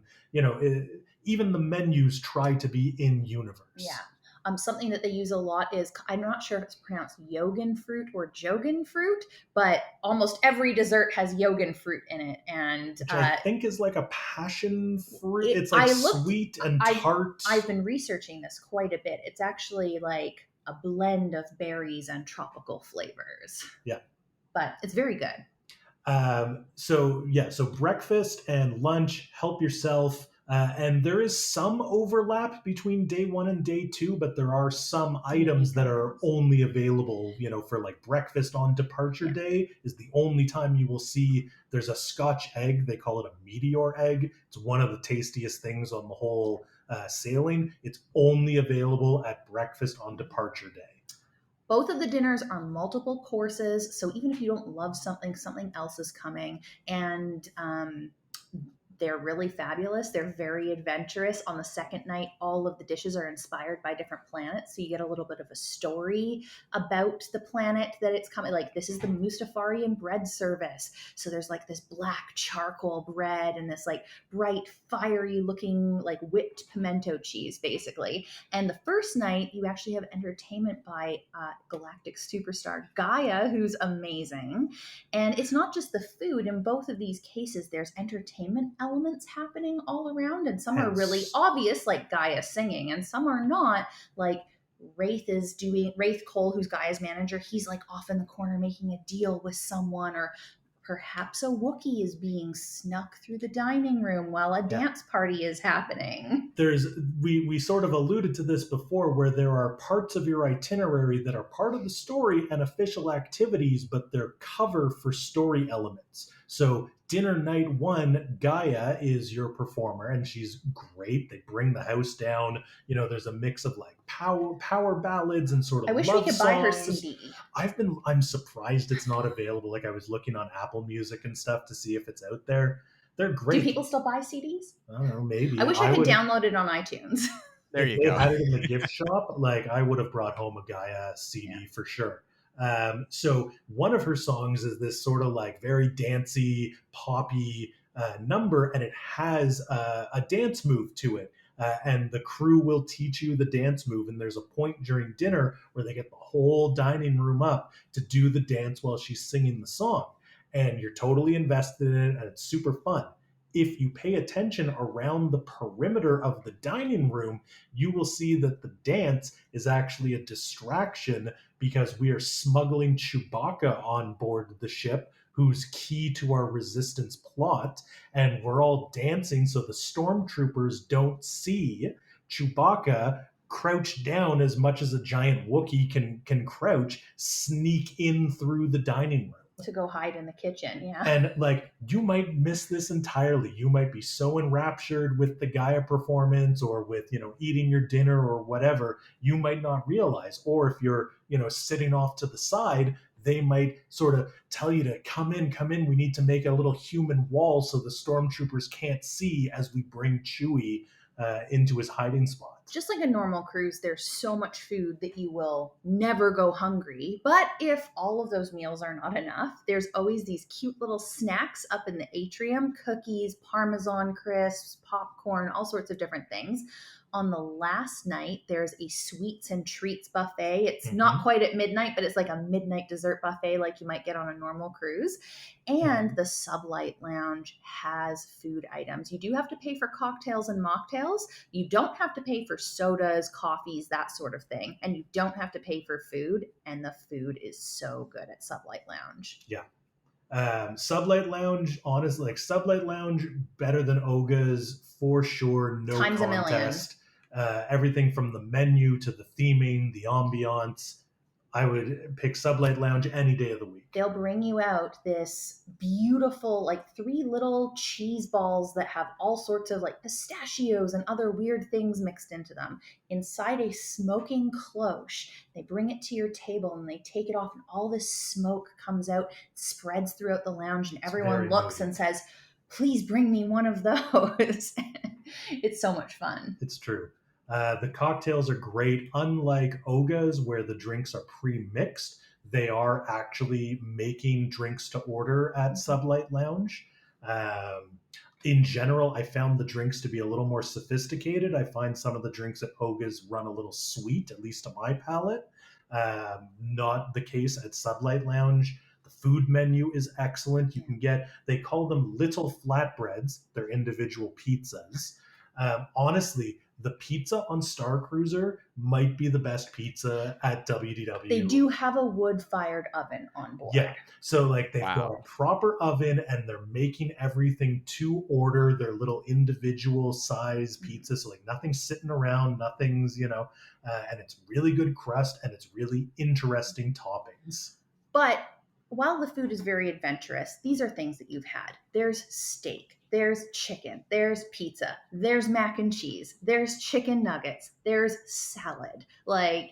even the menus try to be in universe. Yeah. Something that they use a lot is, I'm not sure if it's pronounced yogan fruit or jogan fruit, but almost every dessert has yogan fruit in it. And which I think is like a passion fruit. It's like sweet and tart. I've been researching this quite a bit. It's actually like a blend of berries and tropical flavors. Yeah. But it's very good. So breakfast and lunch, help yourself. And there is some overlap between day one and day two, but there are some items that are only available, for like breakfast on departure day is the only time you will see. There's a Scotch egg. They call it a meteor egg. It's one of the tastiest things on the whole sailing. It's only available at breakfast on departure day. Both of the dinners are multiple courses, so even if you don't love something, something else is coming. And they're really fabulous. They're very adventurous. On the second night, all of the dishes are inspired by different planets, so you get a little bit of a story about the planet that it's coming. Like, this is the Mustafarian bread service, so there's like this black charcoal bread and this like bright, fiery looking like whipped pimento cheese, basically. And the first night, you actually have entertainment by galactic superstar Gaia, who's amazing. And it's not just the food. In both of these cases, there's entertainment elements happening all around, and some are really obvious, like Gaia singing, and some are not, like Wraith Cole, who's Gaia's manager. He's like off in the corner making a deal with someone, or perhaps a Wookiee is being snuck through the dining room while a dance party is happening. We sort of alluded to this before, where there are parts of your itinerary that are part of the story and official activities, but they're cover for story elements. So dinner night one, Gaia is your performer, and she's great. They bring the house down. There's a mix of like power ballads and sort of I wish love we could buy her songs. CD. I'm surprised it's not available. Like, I was looking on Apple Music and stuff to see if it's out there. They're great. Do people still buy CDs? I don't know, maybe. I wish I could download it on iTunes. There you go. go. If they had it in the gift shop, like, I would have brought home a Gaia CD for sure. So one of her songs is this sort of like very dancey, poppy number, and it has a dance move to it. And the crew will teach you the dance move. And there's a point during dinner where they get the whole dining room up to do the dance while she's singing the song. And you're totally invested in it, and it's super fun. If you pay attention around the perimeter of the dining room, you will see that the dance is actually a distraction, because we are smuggling Chewbacca on board the ship, who's key to our resistance plot, and we're all dancing so the stormtroopers don't see Chewbacca crouch down as much as a giant Wookiee can crouch, sneak in through the dining room. To go hide in the kitchen, yeah. And like, you might miss this entirely. You might be so enraptured with the Gaia performance, or with, eating your dinner or whatever, you might not realize. Or if you're, sitting off to the side, they might sort of tell you to come in. We need to make a little human wall so the stormtroopers can't see as we bring Chewie into his hiding spot. Just like a normal cruise, there's so much food that you will never go hungry. But if all of those meals are not enough, there's always these cute little snacks up in the atrium: cookies, Parmesan crisps, popcorn, all sorts of different things. On the last night, there's a sweets and treats buffet. It's not quite at midnight, but it's like a midnight dessert buffet like you might get on a normal cruise. And the Sublight Lounge has food items. You do have to pay for cocktails and mocktails. You don't have to pay for sodas, coffees, that sort of thing. And you don't have to pay for food. And the food is so good at Sublight Lounge. Yeah. Sublight Lounge, honestly, like Sublight Lounge, better than Oga's for sure. No Times a million. contest. Everything from the menu to the theming, the ambiance. I would pick Sublight Lounge any day of the week. They'll bring you out this beautiful, like 3 little cheese balls that have all sorts of like pistachios and other weird things mixed into them inside a smoking cloche. They bring it to your table and they take it off, and all this smoke comes out, spreads throughout the lounge, and everyone looks and says, "Please bring me one of those." It's so much fun. It's true. The cocktails are great. Unlike Oga's, where the drinks are pre-mixed, they are actually making drinks to order at Sublight Lounge. In general, I found the drinks to be a little more sophisticated. I find some of the drinks at Oga's run a little sweet, at least to my palate. Not the case at Sublight Lounge. The food menu is excellent. You can get, they call them little flatbreads. They're individual pizzas. Honestly, the pizza on Starcruiser might be the best pizza at WDW. They do have a wood-fired oven on board. Yeah. So like they've got a proper oven and they're making everything to order, their little individual size pizza. So like nothing's sitting around, nothing's, and it's really good crust and it's really interesting toppings. But while the food is very adventurous, these are things that you've had. There's steak, there's chicken, there's pizza, there's mac and cheese, there's chicken nuggets, there's salad. Like,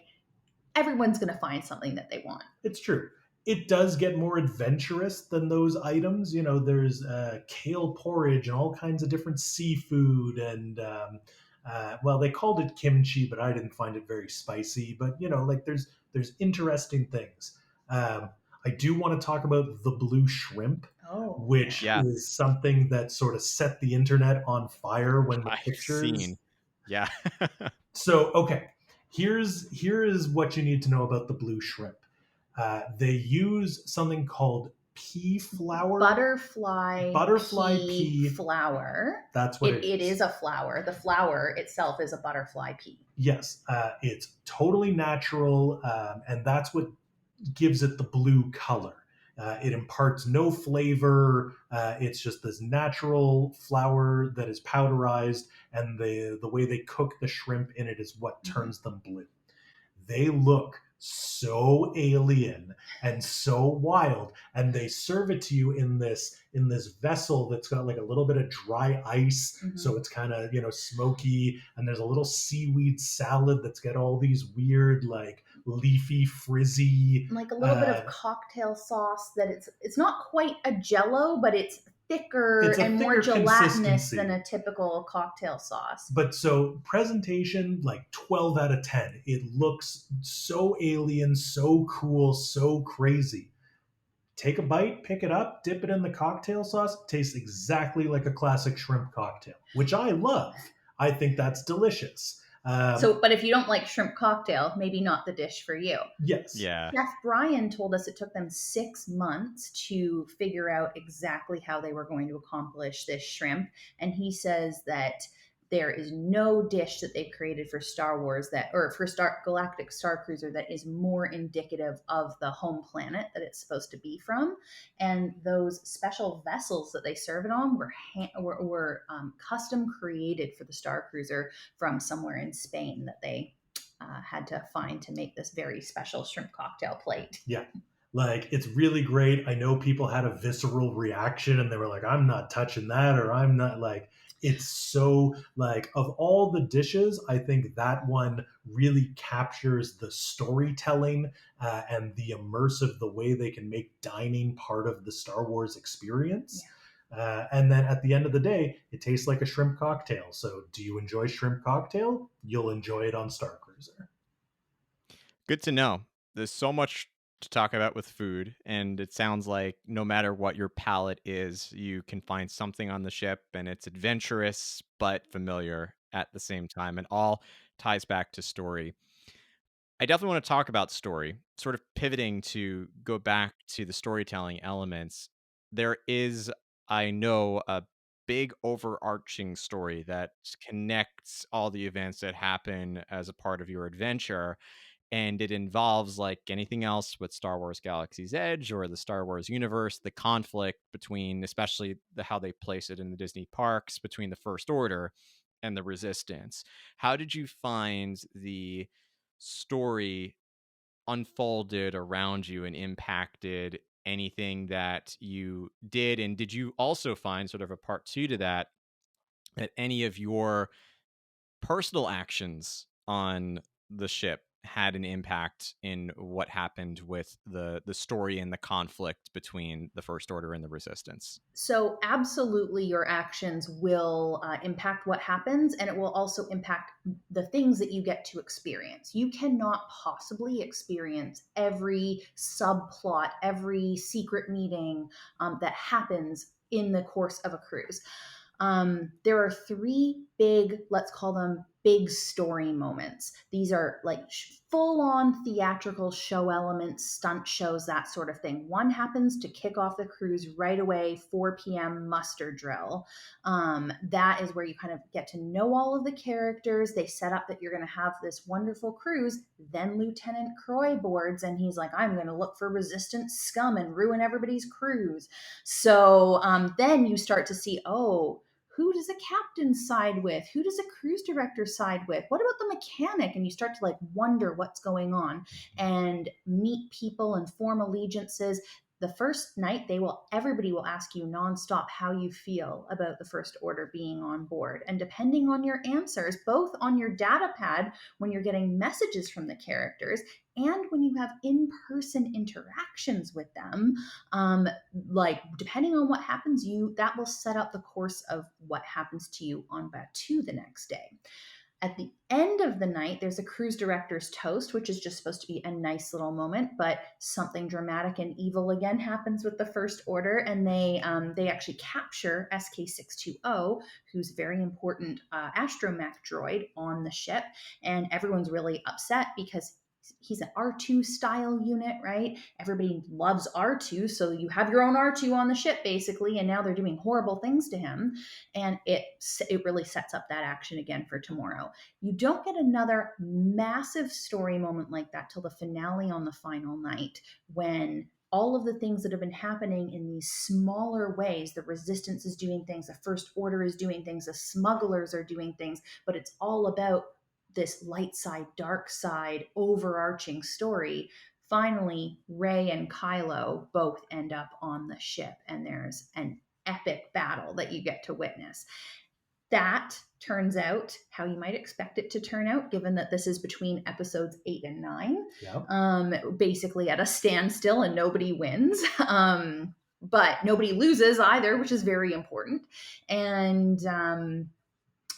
everyone's going to find something that they want. It's true. It does get more adventurous than those items. There's kale porridge and all kinds of different seafood. And, they called it kimchi, but I didn't find it very spicy. But, there's interesting things. I do want to talk about the blue shrimp, which is something that sort of set the internet on fire when the pictures. Yeah. So, okay, here is what you need to know about the blue shrimp. They use something called pea flour. Butterfly pea flour. That's what it is. A flour. The flour itself is a butterfly pea. Yes, it's totally natural, and that's what gives it the blue color. It imparts no flavor. It's just this natural flour that is powderized, and the way they cook the shrimp in it is what turns them blue. They look so alien and so wild, and they serve it to you in this vessel that's got like a little bit of dry ice, so it's kind of smoky, and there's a little seaweed salad that's got all these weird like leafy frizzy, like a little bit of cocktail sauce that it's not quite a jello, but it's thicker and more gelatinous than a typical cocktail sauce. But so presentation, like 12 out of 10. It looks so alien, so cool, so crazy. Take a bite, pick it up, dip it in the cocktail sauce. It tastes exactly like a classic shrimp cocktail, which I love. I think that's delicious. But if you don't like shrimp cocktail, maybe not the dish for you. Yes. Yeah. Chef Brian told us it took them 6 months to figure out exactly how they were going to accomplish this shrimp. And he says that there is no dish that they've created for Star Wars Galactic Starcruiser that is more indicative of the home planet that it's supposed to be from. And those special vessels that they serve it on were custom created for the Starcruiser from somewhere in Spain that they had to find to make this very special shrimp cocktail plate. Yeah. Like, it's really great. I know people had a visceral reaction and they were like, I'm not touching that, or I'm not like, it's so like, of all the dishes, I think that one really captures the storytelling and the immersive, the way they can make dining part of the Star Wars experience. And then at the end of the day, it tastes like a shrimp cocktail. So, do you enjoy shrimp cocktail? You'll enjoy it on Starcruiser. Good to know. There's so much to talk about with food, and it sounds like no matter what your palate is, you can find something on the ship, and it's adventurous but familiar at the same time, and all ties back to story. I definitely want to talk about story, sort of pivoting to go back to the storytelling elements. There is, I know, a big overarching story that connects all the events that happen as a part of your adventure, and it involves, like anything else with Star Wars Galaxy's Edge or the Star Wars universe, the conflict between, especially how they place it in the Disney parks, between the First Order and the Resistance. How did you find the story unfolded around you and impacted anything that you did? And did you also find, sort of a part two to that, that any of your personal actions on the ship had an impact in what happened with the story and the conflict between the First Order and the Resistance? So, absolutely, your actions will impact what happens, and it will also impact the things that you get to experience. You cannot possibly experience every subplot, every secret meeting that happens in the course of a cruise. There are three big, let's call them big story moments. These are like full on theatrical show elements, stunt shows, that sort of thing. One happens to kick off the cruise right away, 4 p.m. muster drill. That is where you kind of get to know all of the characters. They set up that you're going to have this wonderful cruise. Then Lieutenant Croy boards and he's like, I'm going to look for resistance scum and ruin everybody's cruise. So then you start to see, oh, who does a captain side with? Who does a cruise director side with? What about the mechanic? And you start to like wonder what's going on and meet people and form allegiances. The first night, everybody will ask you nonstop how you feel about the First Order being on board. And depending on your answers, both on your data pad when you're getting messages from the characters and when you have in-person interactions with them, like depending on what happens, that will set up the course of what happens to you on Batuu the next day. At the end of the night, there's a cruise director's toast, which is just supposed to be a nice little moment, but something dramatic and evil again happens with the First Order, and they actually capture SK-620, who's a very important astromech droid on the ship, and everyone's really upset because he's an R2 style unit, right? Everybody loves R2, so you have your own R2 on the ship basically, and now they're doing horrible things to him, and it really sets up that action again for tomorrow. You don't get another massive story moment like that till the finale on the final night, when all of the things that have been happening in these smaller ways, the resistance is doing things, the First Order is doing things, the smugglers are doing things, but it's all about this light side, dark side, overarching story. Finally, Rey and Kylo both end up on the ship, and there's an epic battle that you get to witness. That turns out how you might expect it to turn out, given that this is between episodes 8 and 9. Yep. Basically at a standstill, and nobody wins. But nobody loses either, which is very important. And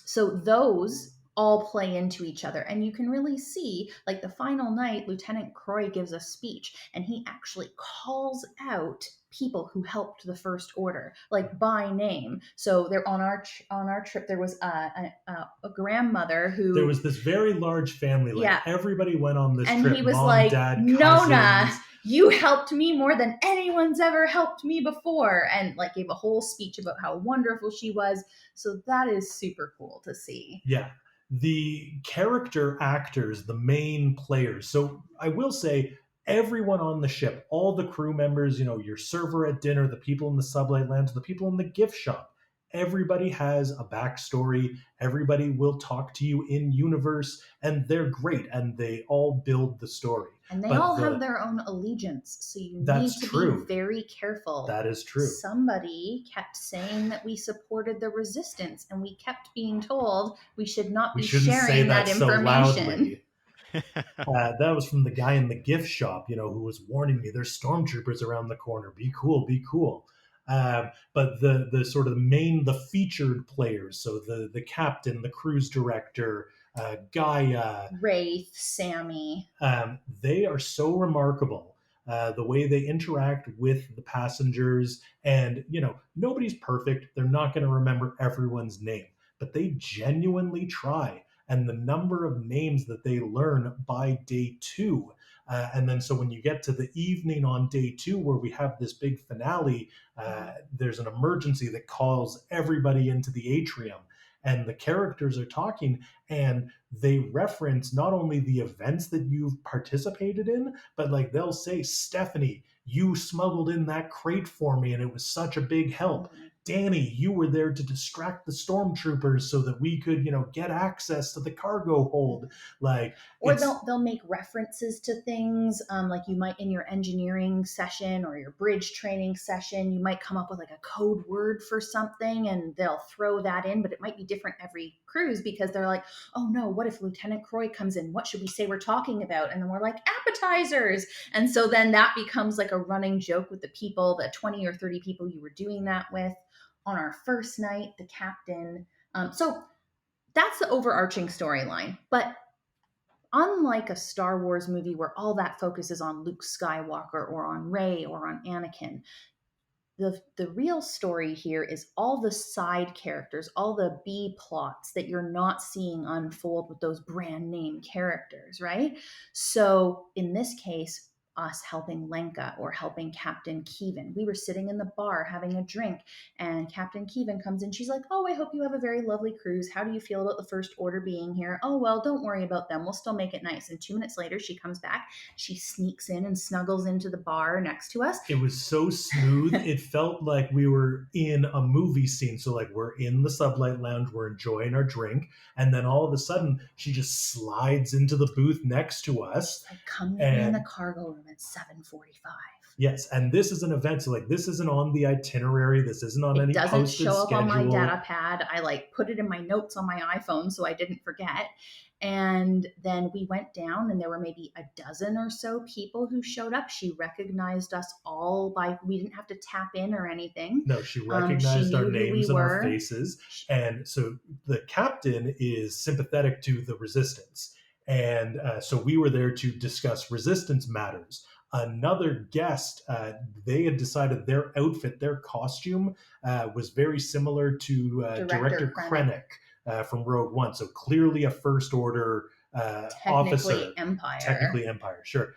so those all play into each other, and you can really see, like the final night, Lieutenant Croy gives a speech and he actually calls out people who helped the First Order, like by name. So they're on our trip, there was a grandmother There who, was this very large family. Like yeah, everybody went on this and trip. he was Mom, like, dad, Nona, cousins. you helped me more than anyone's ever helped me before, and like gave a whole speech about how wonderful she was. So that is super cool to see. Yeah. The character actors, the main players. So I will say, everyone on the ship, all the crew members, your server at dinner, the people in the sublight lounge, the people in the gift shop, everybody has a backstory. Everybody will talk to you in universe, and they're great, and they all build the story. And they But all have their own allegiance. So you need that's to be true. very careful. That is true. Somebody kept saying that we supported the resistance, and we kept being told we should not We be shouldn't say sharing that that so information. loudly. That was from the guy in the gift shop, who was warning me, there's stormtroopers around the corner. Be cool, be cool. But the sort of the featured players, so the captain, the cruise director, Gaia, Wraith, Sammy. they are so remarkable. The way they interact with the passengers, and nobody's perfect. They're not going to remember everyone's name, but they genuinely try. And the number of names that they learn by day two. And then, so when you get to the evening on day two, where we have this big finale, there's an emergency that calls everybody into the atrium. And the characters are talking, and they reference not only the events that you've participated in, but like they'll say, Stephanie, you smuggled in that crate for me and it was such a big help. Mhm. Danny, you were there to distract the stormtroopers so that we could, get access to the cargo hold. Like, Or it's they'll make references to things, like you might in your engineering session or your bridge training session, you might come up with like a code word for something, and they'll throw that in, but it might be different every cruise because they're like, oh no, what if Lieutenant Croy comes in? What should we say we're talking about? And then we're like, appetizers. And so then that becomes like a running joke with the people, the 20 or 30 people you were doing that with. On our first night, the captain. So that's the overarching storyline. But unlike a Star Wars movie where all that focuses on Luke Skywalker or on Rey or on Anakin, the real story here is all the side characters, all the B plots that you're not seeing unfold with those brand name characters, right? So in this case, us helping Lenka or helping Captain Keevan. We were sitting in the bar having a drink, and Captain Keevan comes in. She's like, oh, I hope you have a very lovely cruise. How do you feel about the First Order being here? Oh, well, don't worry about them. We'll still make it nice. And 2 minutes later, she comes back. She sneaks in and snuggles into the bar next to us. it was so smooth. It felt like we were in a movie scene. So like we're in the sublight lounge, we're enjoying our drink, and then all of a sudden she just slides into the booth next to us. Like, come meet me in the And cargo room at 7:45. yes, and this is an event, so like this isn't on the itinerary. This isn't on It any doesn't posted show up on my schedule. data pad. I like put it in my notes on my iPhone so I didn't forget. And then we went down, and there were maybe a dozen or so people who showed up. She recognized us all by, we didn't have to tap in or anything. No, she She recognized our knew who we names and our were. faces. And so the captain is sympathetic to the resistance. And so we were there to discuss resistance matters. Another guest, they had decided their outfit, their costume was very similar to Director Director Krennic. Krennic from Rogue One. So clearly a First Order officer. Technically Empire. Technically Empire, sure.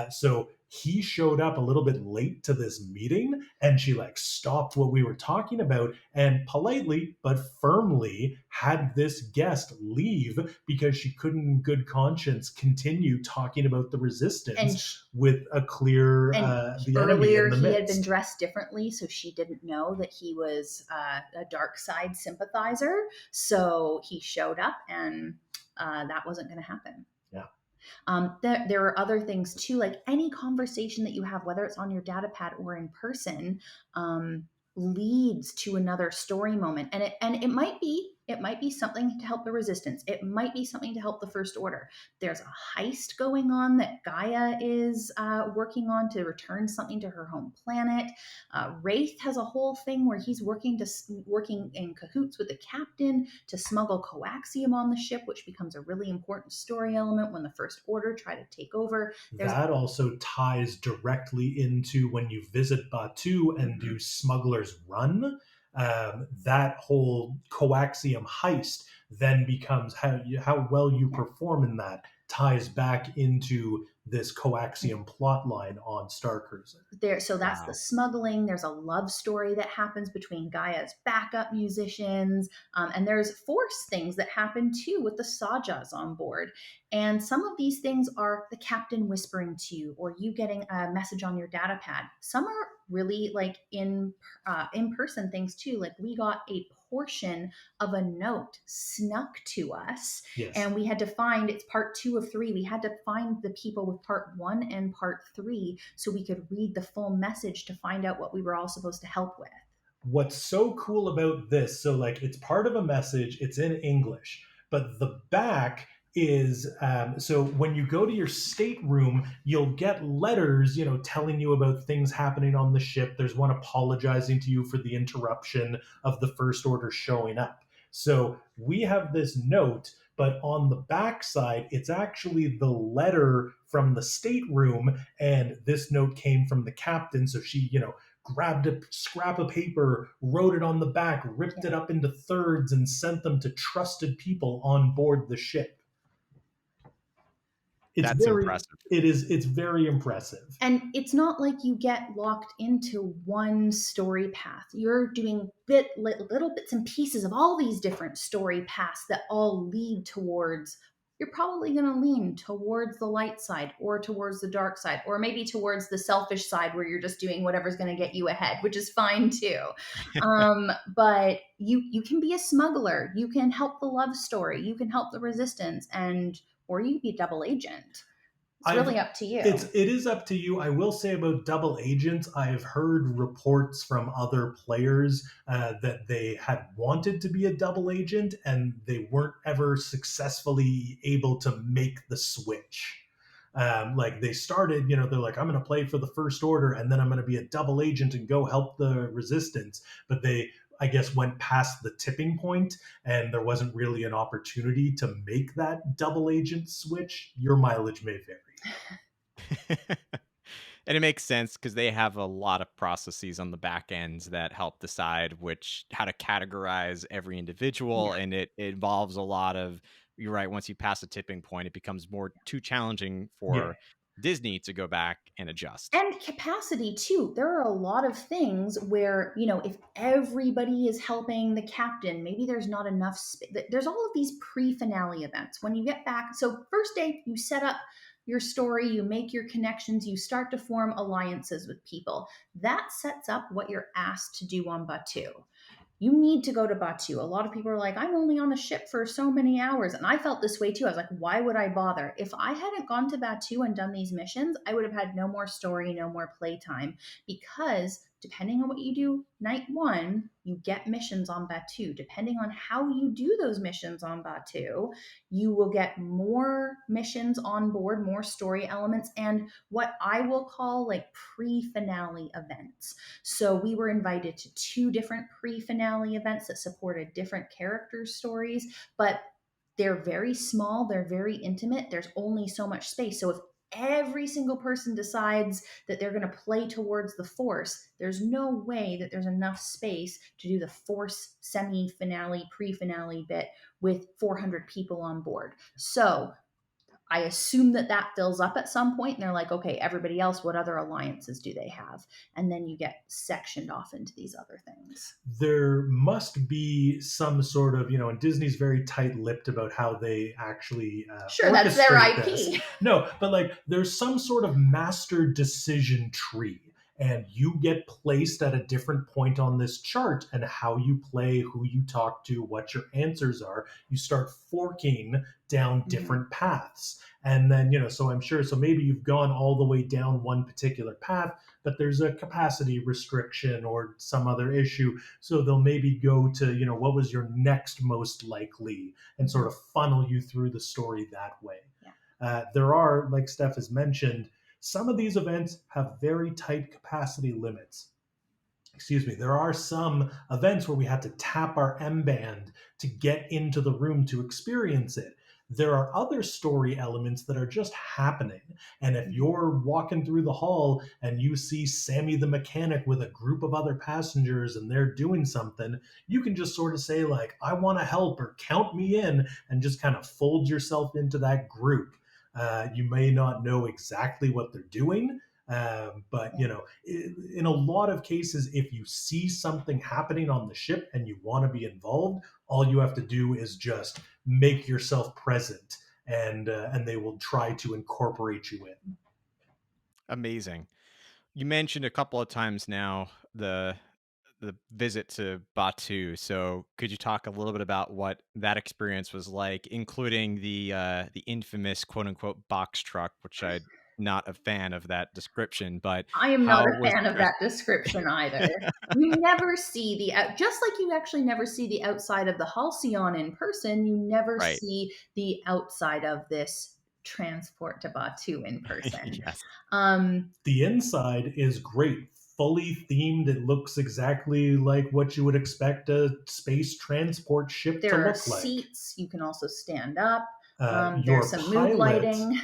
So he showed up a little bit late to this meeting, and she like stopped what we were talking about and politely but firmly had this guest leave because she couldn't in good conscience continue talking about the And resistance with a clear and the enemy in earlier the he had been midst. dressed differently, so she didn't know that he was a dark side sympathizer. So he showed up, and that wasn't going to happen. Yeah. There are other things too, like any conversation that you have, whether it's on your data pad or in person, leads to another story moment, and it might be something to help the resistance. It might be something to help the First Order. There's a heist going on that Gaia is working on to return something to her home planet. Wraith has a whole thing where he's working in cahoots with the captain to smuggle coaxium on the ship, which becomes a really important story element when the First Order try to take over. That also ties directly into when you visit Batuu and do Smuggler's Run. That whole coaxium heist then becomes how well you perform in that ties back into this coaxium plot line on Starcruiser. So that's the Wow. smuggling. There's a love story that happens between Gaia's backup musicians, and there's force things that happen too with the Sajas on board. And some of these things are the captain whispering to you, or you getting a message on your data pad. Some are really like in person things too. Like we got a portion of a note snuck to us, Yes. and we had to find, it's part 2 of 3, we had to find the people with part 1 and part 3 so we could read the full message to find out what we were all supposed to help with. What's so cool about this, so like it's part of a message, it's in English, but the back is so when you go to your stateroom, you'll get letters, telling you about things happening on the ship. There's one apologizing to you for the interruption of the First Order showing up. So we have this note, but on the backside, it's actually the letter from the stateroom, and this note came from the captain. So she, grabbed a scrap of paper, wrote it on the back, ripped Yeah. it up into thirds, and sent them to trusted people on board the ship. It's That's very impressive. it's very impressive. And it's not like you get locked into one story path. You're doing little bits and pieces of all these different story paths that all lead towards. You're probably going to lean towards the light side or towards the dark side, or maybe towards the selfish side where you're just doing whatever's going to get you ahead, which is fine too. But you can be a smuggler. You can help the love story. You can help the resistance, and or you can be a double agent. It's I've really up to you. it is up to you. I will say about double agents, I've heard reports from other players that they had wanted to be a double agent and they weren't ever successfully able to make the switch. Like they started, they're like, I'm going to play for the First Order and then I'm going to be a double agent and go help the Resistance. But they, I guess, went past the tipping point and there wasn't really an opportunity to make that double agent switch. Your mileage may vary. And it makes sense because they have a lot of processes on the back ends that help decide which how to categorize every individual, Yeah. and it involves a lot of, you're right, once you pass a tipping point, it becomes more too challenging Yeah. for Disney to go back and adjust. And capacity too. There are a lot of things where, if everybody is helping the captain, maybe there's not enough there's all of these pre-finale events. When you get back, so first day you set up your story, you make your connections, you start to form alliances with people. That sets up what you're asked to do on Batuu. You need to go to Batuu. A lot of people are like, I'm only on the ship for so many hours. And I felt this way too. I was like, why would I bother? If I hadn't gone to Batuu and done these missions, I would have had no more story, no more playtime. Because depending on what you do night one, you get missions on Batuu. Depending on how you do those missions on Batuu, you will get more missions on board, more story elements, and what I will call like pre finale events. So we were invited to two different pre-finale events that supported different character stories, but they're very small, they're very intimate. There's only so much space. So if every single person decides that they're going to play towards the force, there's no way that there's enough space to do the force semi-finale, pre-finale bit with 400 people on board. So I assume that that fills up at some point, and they're like, okay, everybody else, what other alliances do they have? And then you get sectioned off into these other things. There must be some sort of, and Disney's very tight-lipped about how they actually Sure, that's their orchestrate this. IP. No, but like there's some sort of master decision tree, and you get placed at a different point on this chart, and how you play, who you talk to, what your answers are. You start forking down Mhm. different paths. And then, so I'm sure, so maybe you've gone all the way down one particular path, but there's a capacity restriction or some other issue, so they'll maybe go to, what was your next most likely and sort Mhm. of funnel you through the story that way. Yeah. There are, like Steph has mentioned, some of these events have very tight capacity limits. Excuse me, there are some events where we had to tap our M band to get into the room to experience it. There are other story elements that are just happening. And if Mhm. you're walking through the hall and you see Sammy the mechanic with a group of other passengers and they're doing something, you can just sort of say, like, I want to help or count me in, and just kind of fold yourself into that group. You may not know exactly what they're doing, but Yeah. in a lot of cases, if you see something happening on the ship and you want to be involved, all you have to do is just make yourself present, and they will try to incorporate you in. Amazing. You mentioned a couple of times now the visit to Batu. So could you talk a little bit about what that experience was like, including the infamous quote unquote box truck, which I not a fan of that description, but I am not how a was fan the of dress that description either. You never see just like you actually never see the outside of the Halcyon in person, you never right? see the outside of this transport to Batuu in person. Yes. Um, The inside is great, fully themed. It looks exactly like what you would expect a space transport ship to there are look like. seats. You can also stand up. There's Your some mood pilot, lighting.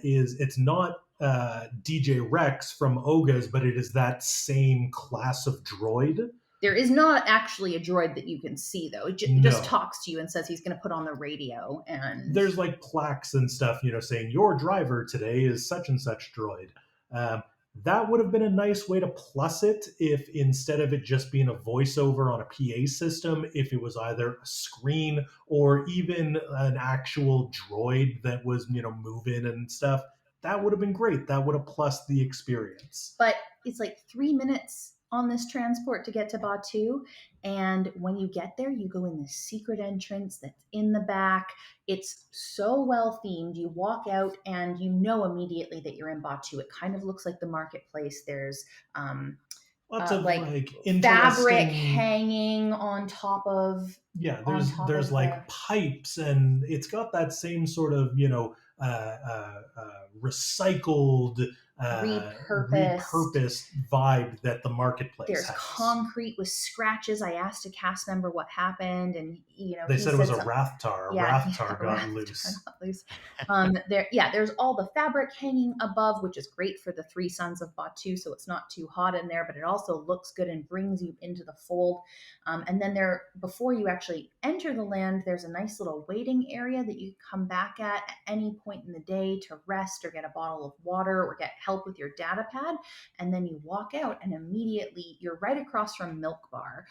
is it's not DJ Rex from Oga's, but it is that same class of droid. There is not actually a droid that you can see, though. It just No, talks to you and says he's going to put on the radio. And there's like plaques and stuff, saying your driver today is such and such droid. Um, that would have been a nice way to plus it if instead of it just being a voiceover on a PA system, if it was either a screen or even an actual droid that was, moving and stuff. That would have been great. That would have plus the experience. but it's like 3 minutes on this transport to get to Batuu. And when you get there, you go in the secret entrance that's in the back. It's so well themed. You walk out and you know immediately that you're in Batuu. It kind of looks like the marketplace. There's Lots of like like fabric interesting. hanging on top of Yeah, on top there's of the like pipes, and it's got that same sort of recycled, repurposed. repurposed vibe that the marketplace There's has. concrete with scratches. I asked a cast member what happened, and They he said it was said a something. Rathtar. A Yeah, Rathtar got loose. not loose. There's all the fabric hanging above, which is great for the three suns of Batuu, so it's not too hot in there, but it also looks good and brings you into the fold. And then before you actually enter the land, there's a nice little waiting area that you come back at any point in the day to rest or get a bottle of water or get help with your data pad. And then you walk out, and immediately you're right across from Milk Bar,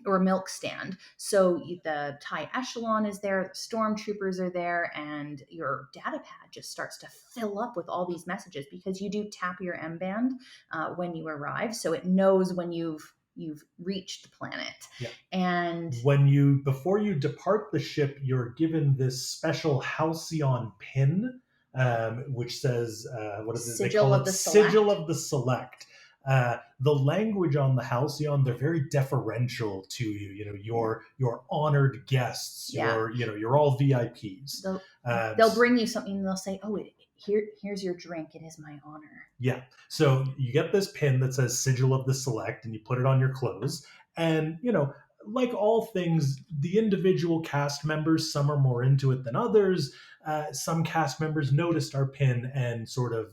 or Milk Stand. So the Thai echelon is there, the stormtroopers are there, and your data pad just starts to fill up with all these messages because you do tap your M band when you arrive, so it knows when you've reached the planet. Yeah. And Before you depart the ship, you're given this special Halcyon pin, which says, what is it? They Sigil call of it the Sigil Select. of the Select. The language on the Halcyon, they're very deferential to you. Your honored guests. Yeah. You're all VIPs. They'll bring you something and they'll say, "Oh, here's your drink. It is my honor." Yeah. So you get this pin that says Sigil of the Select, and you put it on your clothes. And, like all things, the individual cast members, some are more into it than others. Some cast members noticed our pin and sort of,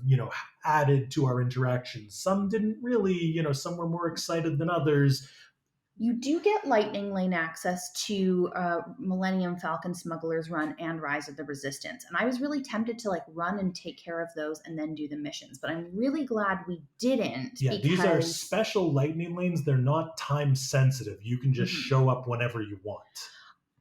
added to our interactions. Some didn't really, some were more excited than others. You do get Lightning Lane access to Millennium Falcon Smuggler's Run and Rise of the Resistance. And I was really tempted to run and take care of those and then do the missions. But I'm really glad we didn't. Yeah, because these are special lightning lanes. They're not time sensitive. You can just show up whenever you want.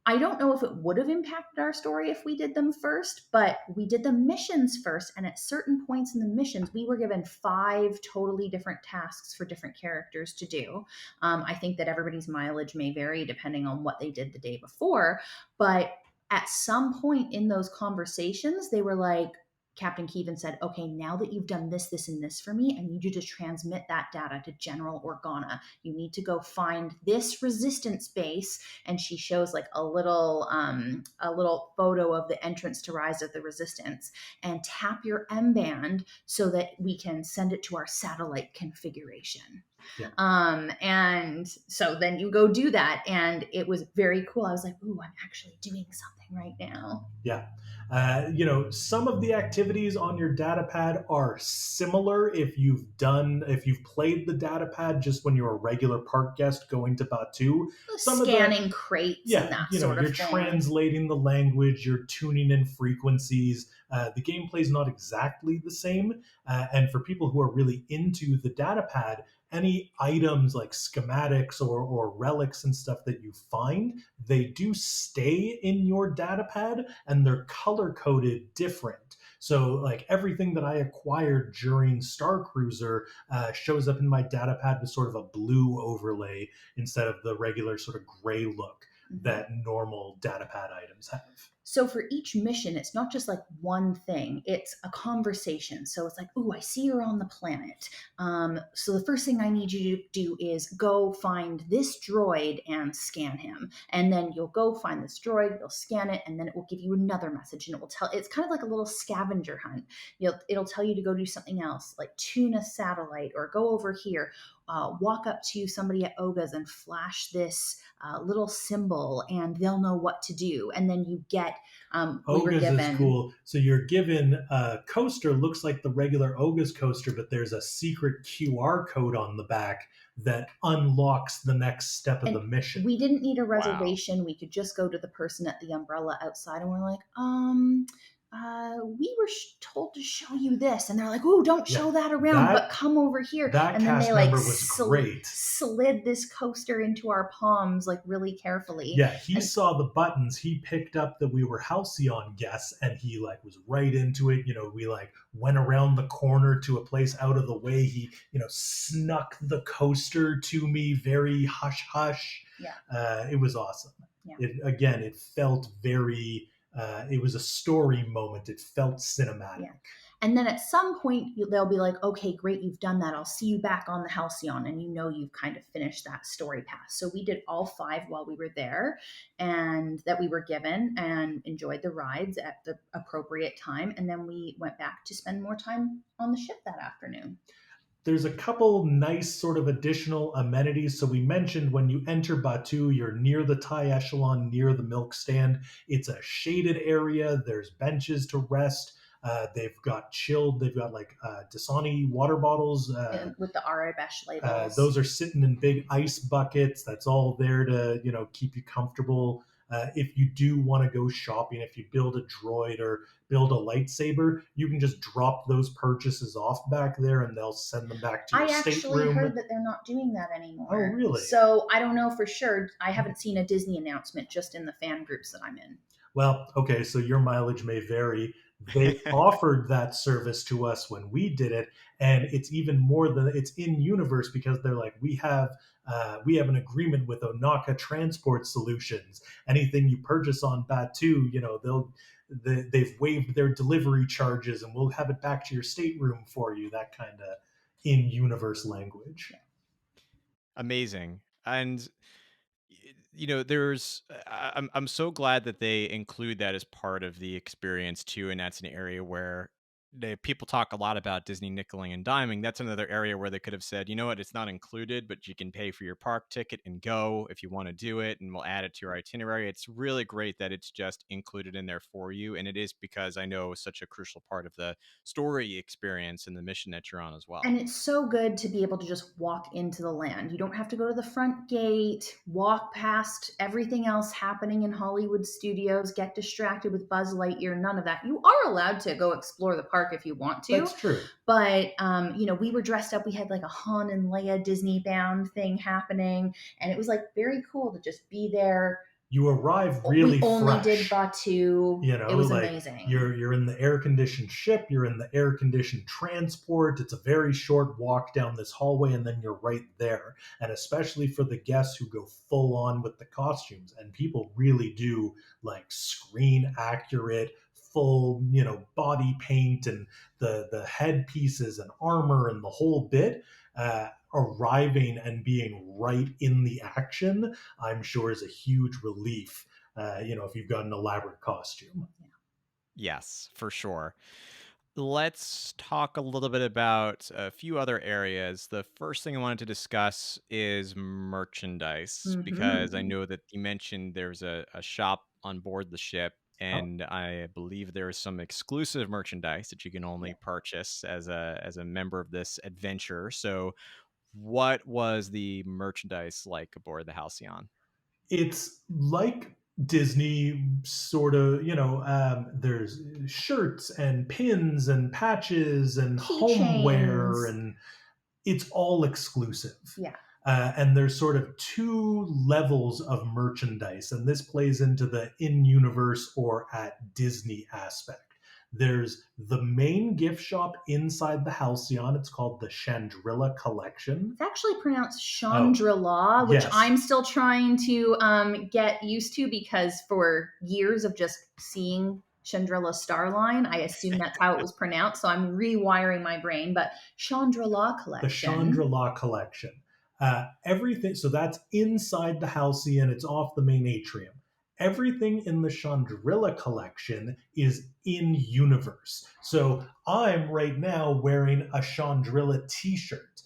I don't know if it would have impacted our story if we did them first, but we did the missions first. And at certain points in the missions, we were given 5 totally different tasks for different characters to do. I think that everybody's mileage may vary depending on what they did the day before. But at some point in those conversations, they were like, Captain Keevan said, "Okay, now that you've done this, this, and this for me, I need you to transmit that data to General Organa. You need to go find this resistance base." And she shows a little photo of the entrance to Rise of the Resistance, and tap your M band so that we can send it to our satellite configuration. Yeah. And so then you go do that, and it was very cool. I was like, "Ooh, I'm actually doing something right now." Yeah. Some of the activities on your data pad are similar if you've played the data pad just when you're a regular park guest going to Batuu. Scanning crates and that sort of you're thing. translating the language, you're tuning in frequencies. The gameplay is not exactly the same. And for people who are really into the data pad, any items like schematics or relics and stuff that you find, they do stay in your data pad and they're color coded different. So like everything that I acquired during Starcruiser shows up in my data pad with sort of a blue overlay instead of the regular sort of gray look that normal data pad items have. So for each mission, it's not just like one thing, it's a conversation. So it's like, oh, I see you're on the planet. So the first thing I need you to do is go find this droid and scan him. And then you'll go find this droid, you'll scan it, and then it will give you another message. And it will tell, it's kind of like a little scavenger hunt. It'll tell you to go do something else, like tune a satellite or go over here. Walk up to somebody at Oga's and flash this little symbol, and they'll know what to do. And then you get, we were Oga's is given, cool. So you're given a coaster, looks like the regular Oga's coaster, but there's a secret QR code on the back that unlocks the next step of the and mission. we didn't need a Wow. reservation. We could just go to the person at the umbrella outside, and we're like, we were told to show you this, and they're like, "Oh, don't Yeah, show that around, but that come over here." that And then they cast like member was great. slid this coaster into our palms like really carefully, Yeah, he and saw the buttons. He picked up that we were Halcyon guests, and he like was right into it. We like went around the corner to a place out of the way. He snuck the coaster to me, very hush hush. yeah, It was awesome. yeah. It felt very. It was a story moment. It felt cinematic. Yeah. And then at some point, they'll be like, okay, great, you've done that. I'll see you back on the Halcyon. And you've kind of finished that story path. So we did all 5 while we were there and that we were given and enjoyed the rides at the appropriate time. And then we went back to spend more time on the ship that afternoon. There's a couple nice sort of additional amenities. So we mentioned when you enter Batuu, you're near the Thai echelon, near the milk stand. It's a shaded area. There's benches to rest. They've got like Dasani water bottles. And with the Arabesh labels. Those are sitting in big ice buckets. That's all there to keep you comfortable. If you do want to go shopping, if you build a droid or build a lightsaber, you can just drop those purchases off back there, and they'll send them back to I your actually stateroom. heard that they're not doing that Oh, anymore. really? So I don't know for sure. I haven't seen a Disney announcement, just in the fan groups that I'm in. Well, okay, so your mileage may vary. They offered that service to us when we did it, and it's even more than it's in universe because they're like, we have an agreement with Onaka Transport Solutions. Anything you purchase on Batuu, they've waived their delivery charges, and we'll have it back to your stateroom for you. That kind of in universe language. Amazing. And there's I'm so glad that they include that as part of the experience too, and that's an area where people talk a lot about Disney nickeling and diming. That's another area where they could have said, you know what, it's not included, but you can pay for your park ticket and go if you want to do it, and we'll add it to your itinerary. It's really great that it's just included in there for you, and it is because I know it's such a crucial part of the story experience and the mission that you're on as well. And it's so good to be able to just walk into the land. You don't have to go to the front gate, walk past everything else happening in Hollywood studios, get distracted with Buzz Lightyear, none of that. You are allowed to go explore the park if you want to. That's true. But, we were dressed up. We had like a Han and Leia Disney bound thing happening. And it was like very cool to just be there. You arrive really we only fresh. did Batuu. It was like amazing. You're in the air conditioned ship. You're in the air conditioned transport. It's a very short walk down this hallway, and then you're right there. And especially for the guests who go full on with the costumes, and people really do like screen accurate, full body paint and the headpieces and armor and the whole bit. Arriving and being right in the action, I'm sure is a huge relief. If you've got an elaborate costume. Yes, for sure. Let's talk a little bit about a few other areas. The first thing I wanted to discuss is merchandise, because I Mm-hmm. know that you mentioned there's a shop on board the ship, Oh, and I believe there is some exclusive merchandise that you can only Yeah. purchase as a member of this adventure. So, what was the merchandise like aboard the Halcyon? it's like Disney sort of, there's shirts and pins and patches and homeware, Keychains. and it's all exclusive. Yeah. And there's sort of 2 levels of merchandise, and this plays into the in universe or at Disney aspect. There's the main gift shop inside the Halcyon. It's called the Chandrilla Collection. It's actually pronounced Oh, Chandrila, which yes. I'm still trying to get used to because for years of just seeing Chandrila Starline, I assumed that's how it was pronounced. So I'm rewiring my brain. But Chandrila The Collection. Chandrila Collection. Everything, so that's inside the Halcyon, it's off the main atrium. Everything in the Chandrilla Collection is in universe. So I'm right now wearing a Chandrilla t shirt.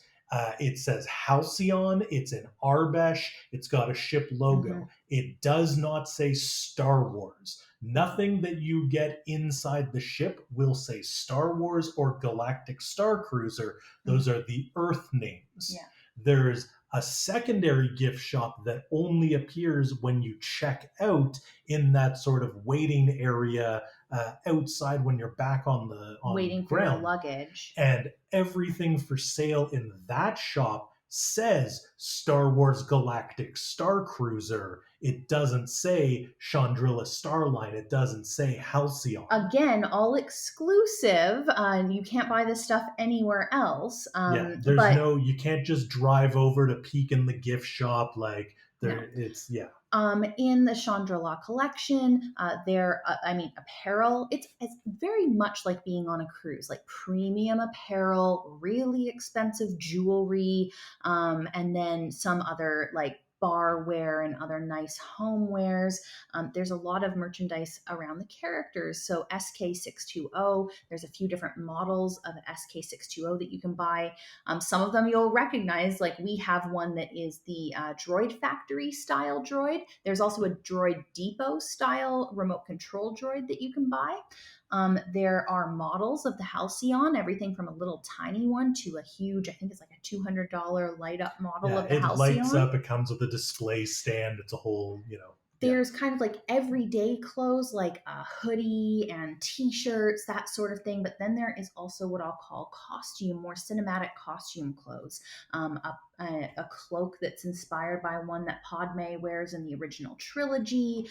It says Halcyon, it's in Arbesh, it's got a ship Mm-hmm. logo. It does not say Star Wars. Nothing that you get inside the ship will say Star Wars or Galactic Starcruiser. Those are the Earth names. Yeah. There's a secondary gift shop that only appears when you check out in that sort of waiting area outside when you're back on Waiting for your ground. luggage. And everything for sale in that shop says Star Wars Galactic Starcruiser. It doesn't say Chandrilla Starline. It doesn't say Halcyon. Again, all exclusive. You can't buy this stuff anywhere else. Yeah, there's But no, you can't just drive over to peek in the gift shop. Like, no. there, it's, yeah. In the Chandrila collection, apparel. It's very much like being on a cruise, like premium apparel, really expensive jewelry, and then some other like barware and other nice homewares. There's a lot of merchandise around the characters. So SK620, there's a few different models of SK620 that you can buy. Some of them you'll recognize, like we have one that is the Droid Factory style droid. There's also a Droid Depot style remote control droid that you can buy. There are models of the Halcyon, everything from a little tiny one to a huge, I think it's like a $200 light up model Yeah, of the it lights Halcyon. up. It comes with a display stand. It's a whole, There's kind of like everyday clothes, like a hoodie and t-shirts, that sort of thing. But then there is also what I'll call costume, more cinematic costume clothes. A cloak that's inspired by one that Padme wears in the original trilogy.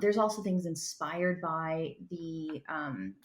There's also things inspired by the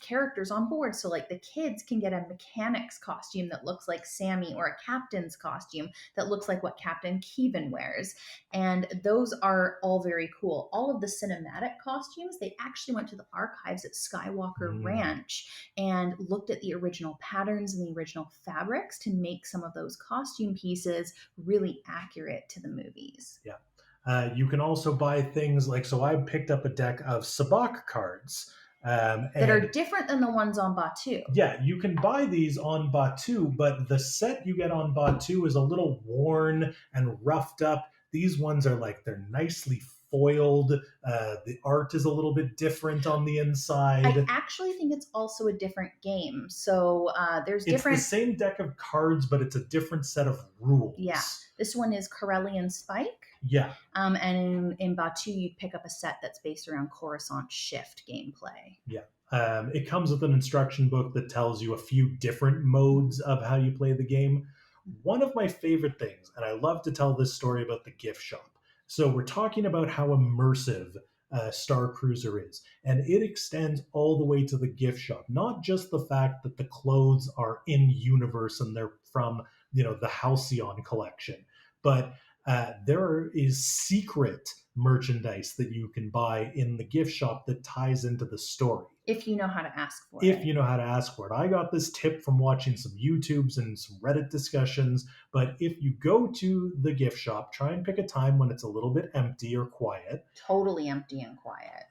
characters on board. So like the kids can get a mechanic's costume that looks like Sammy, or a captain's costume that looks like what Captain Keevan wears. And those are all very cool. All of the cinematic costumes, they actually went to the archives at Skywalker Ranch and looked at the original patterns and the original fabrics to make some of those costume pieces really accurate to the movies. Yeah. You can also buy things like, so I picked up a deck of sabacc cards. That are different than the ones on Batuu. Yeah, you can buy these on Batuu, but the set you get on Batuu is a little worn and roughed up. These ones are like, they're nicely foiled. The art is a little bit different on the inside. I actually think it's also a different game. So there's different. It's the same deck of cards, but it's a different set of rules. Yeah. This one is Corellian Spike. Yeah. And in Batuu, you pick up a set that's based around Coruscant Shift gameplay. Yeah. It comes with an instruction book that tells you a few different modes of how you play the game. One of my favorite things, and I love to tell this story about the gift shop. So we're talking about how immersive Starcruiser is, and it extends all the way to the gift shop. Not just the fact that the clothes are in universe and they're from the Halcyon collection, but there is secret merchandise that you can buy in the gift shop that ties into the story. If you know how to ask for it. If you know how to ask for it. I got this tip from watching some YouTubes and some Reddit discussions, but if you go to the gift shop, try and pick a time when it's a little bit empty or quiet. Totally empty and quiet.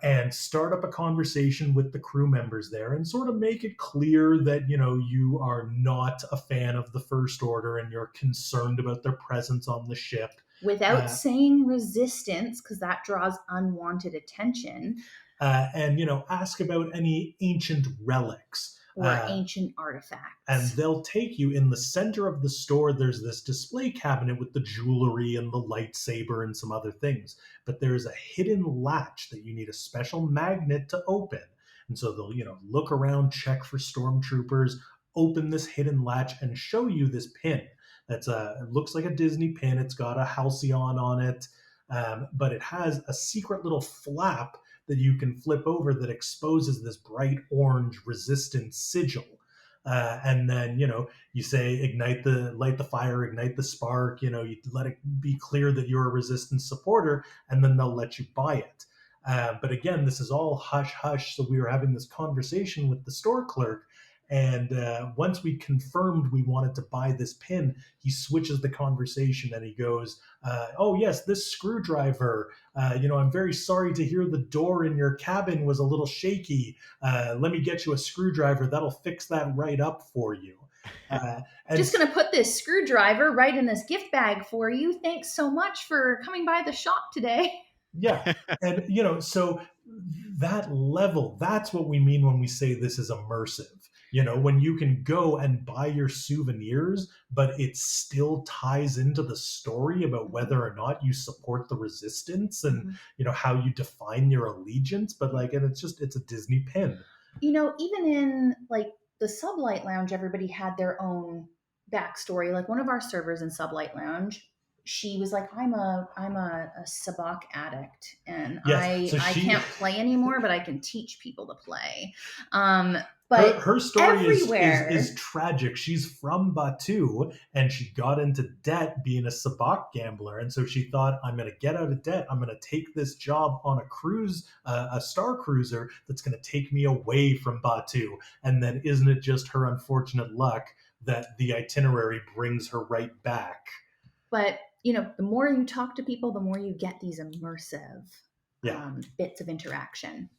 And start up a conversation with the crew members there and sort of make it clear that, you are not a fan of the First Order and you're concerned about their presence on the ship. Without saying resistance, because that draws unwanted attention. And ask about any ancient relics or ancient artifacts. And they'll take you in the center of the store. There's this display cabinet with the jewelry and the lightsaber and some other things. But there is a hidden latch that you need a special magnet to open. And so they'll, look around, check for stormtroopers, open this hidden latch and show you this pin. It looks like a Disney pin. It's got a Halcyon on it. but it has a secret little flap that you can flip over that exposes this bright orange resistance sigil. And then, you say light the fire, ignite the spark, you let it be clear that you're a resistance supporter, and then they'll let you buy it. But again, this is all hush hush. So we were having this conversation with the store clerk. And once we confirmed we wanted to buy this pin, he switches the conversation and he goes, "Oh, yes, this screwdriver. I'm very sorry to hear the door in your cabin was a little shaky. Let me get you a screwdriver. That'll fix that right up for you." Uh, and Just going to put this screwdriver right in this gift bag for you. Thanks so much for coming by the shop today. Yeah. And, so that level, that's what we mean when we say this is immersive. When you can go and buy your souvenirs, but it still ties into the story about whether or not you support the resistance and, how you define your allegiance. But and it's a Disney pin. Even in like the Sublight Lounge, everybody had their own backstory. Like one of our servers in Sublight Lounge, she was like, I'm a sabacc addict, and Yes. So I she can't play anymore, but I can teach people to play. her But story is everywhere, tragic. She's from Batuu and she got into debt being a sabacc gambler, and so she thought, I'm going to get out of debt. I'm going to take this job on a cruise, a star cruiser that's going to take me away from Batuu. And then isn't it just her unfortunate luck that the itinerary brings her right back? but the more you talk to people, the more you get these immersive Yeah. bits of interaction.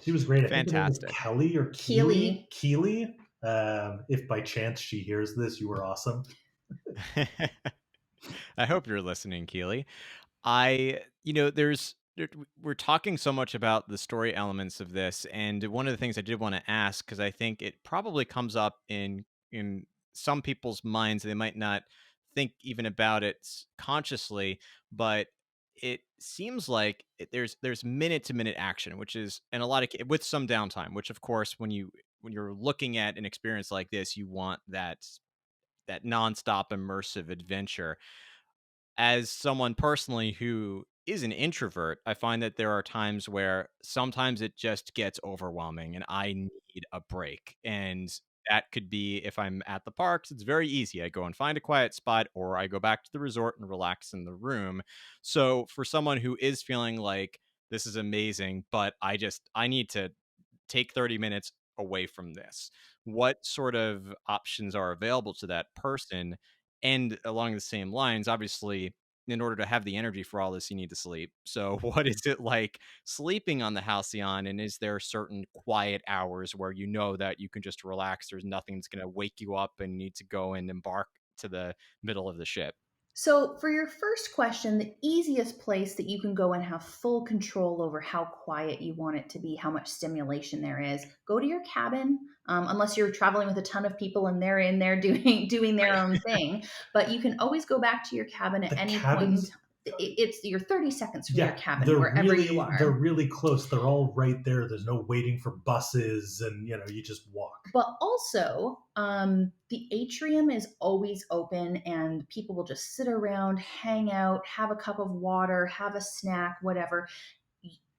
She was great. I think her name was Fantastic. Kelly or Keely. Keely. If by chance she hears this, you were awesome. I hope you're listening, Keely. I, you know, there's we're talking so much about the story elements of this, and one of the things I did want to ask, because I think it probably comes up in some people's minds, they might not think even about it consciously, but it seems like there's minute to minute action, which is and a lot of with some downtime, which of course when you're looking at an experience like this, you want that nonstop immersive adventure. As someone personally who is an introvert, I find that there are times where sometimes it just gets overwhelming and I need a break. And that could be if I'm at the parks, it's very easy. I go and find a quiet spot or I go back to the resort and relax in the room. So for someone who is feeling like this is amazing, but I need to take 30 minutes away from this. What sort of options are available to that person? And along the same lines, obviously, in order to have the energy for all this, you need to sleep. So, what is it like sleeping on the Halcyon? And is there certain quiet hours where you know that you can just relax? There's nothing that's going to wake you up and you need to go and embark to the middle of the ship. So, for your first question, the easiest place that you can go and have full control over how quiet you want it to be, how much stimulation there is, go to your cabin. Unless you're traveling with a ton of people and they're in there doing their own thing, but you can always go back to your cabin at The any point in cabins, time. It's you're 30 seconds from your yeah, cabin wherever you they're are. really close. They're all right there. There's no waiting for buses, and you just walk. But also, the atrium is always open and people will just sit around, hang out, have a cup of water, have a snack, whatever.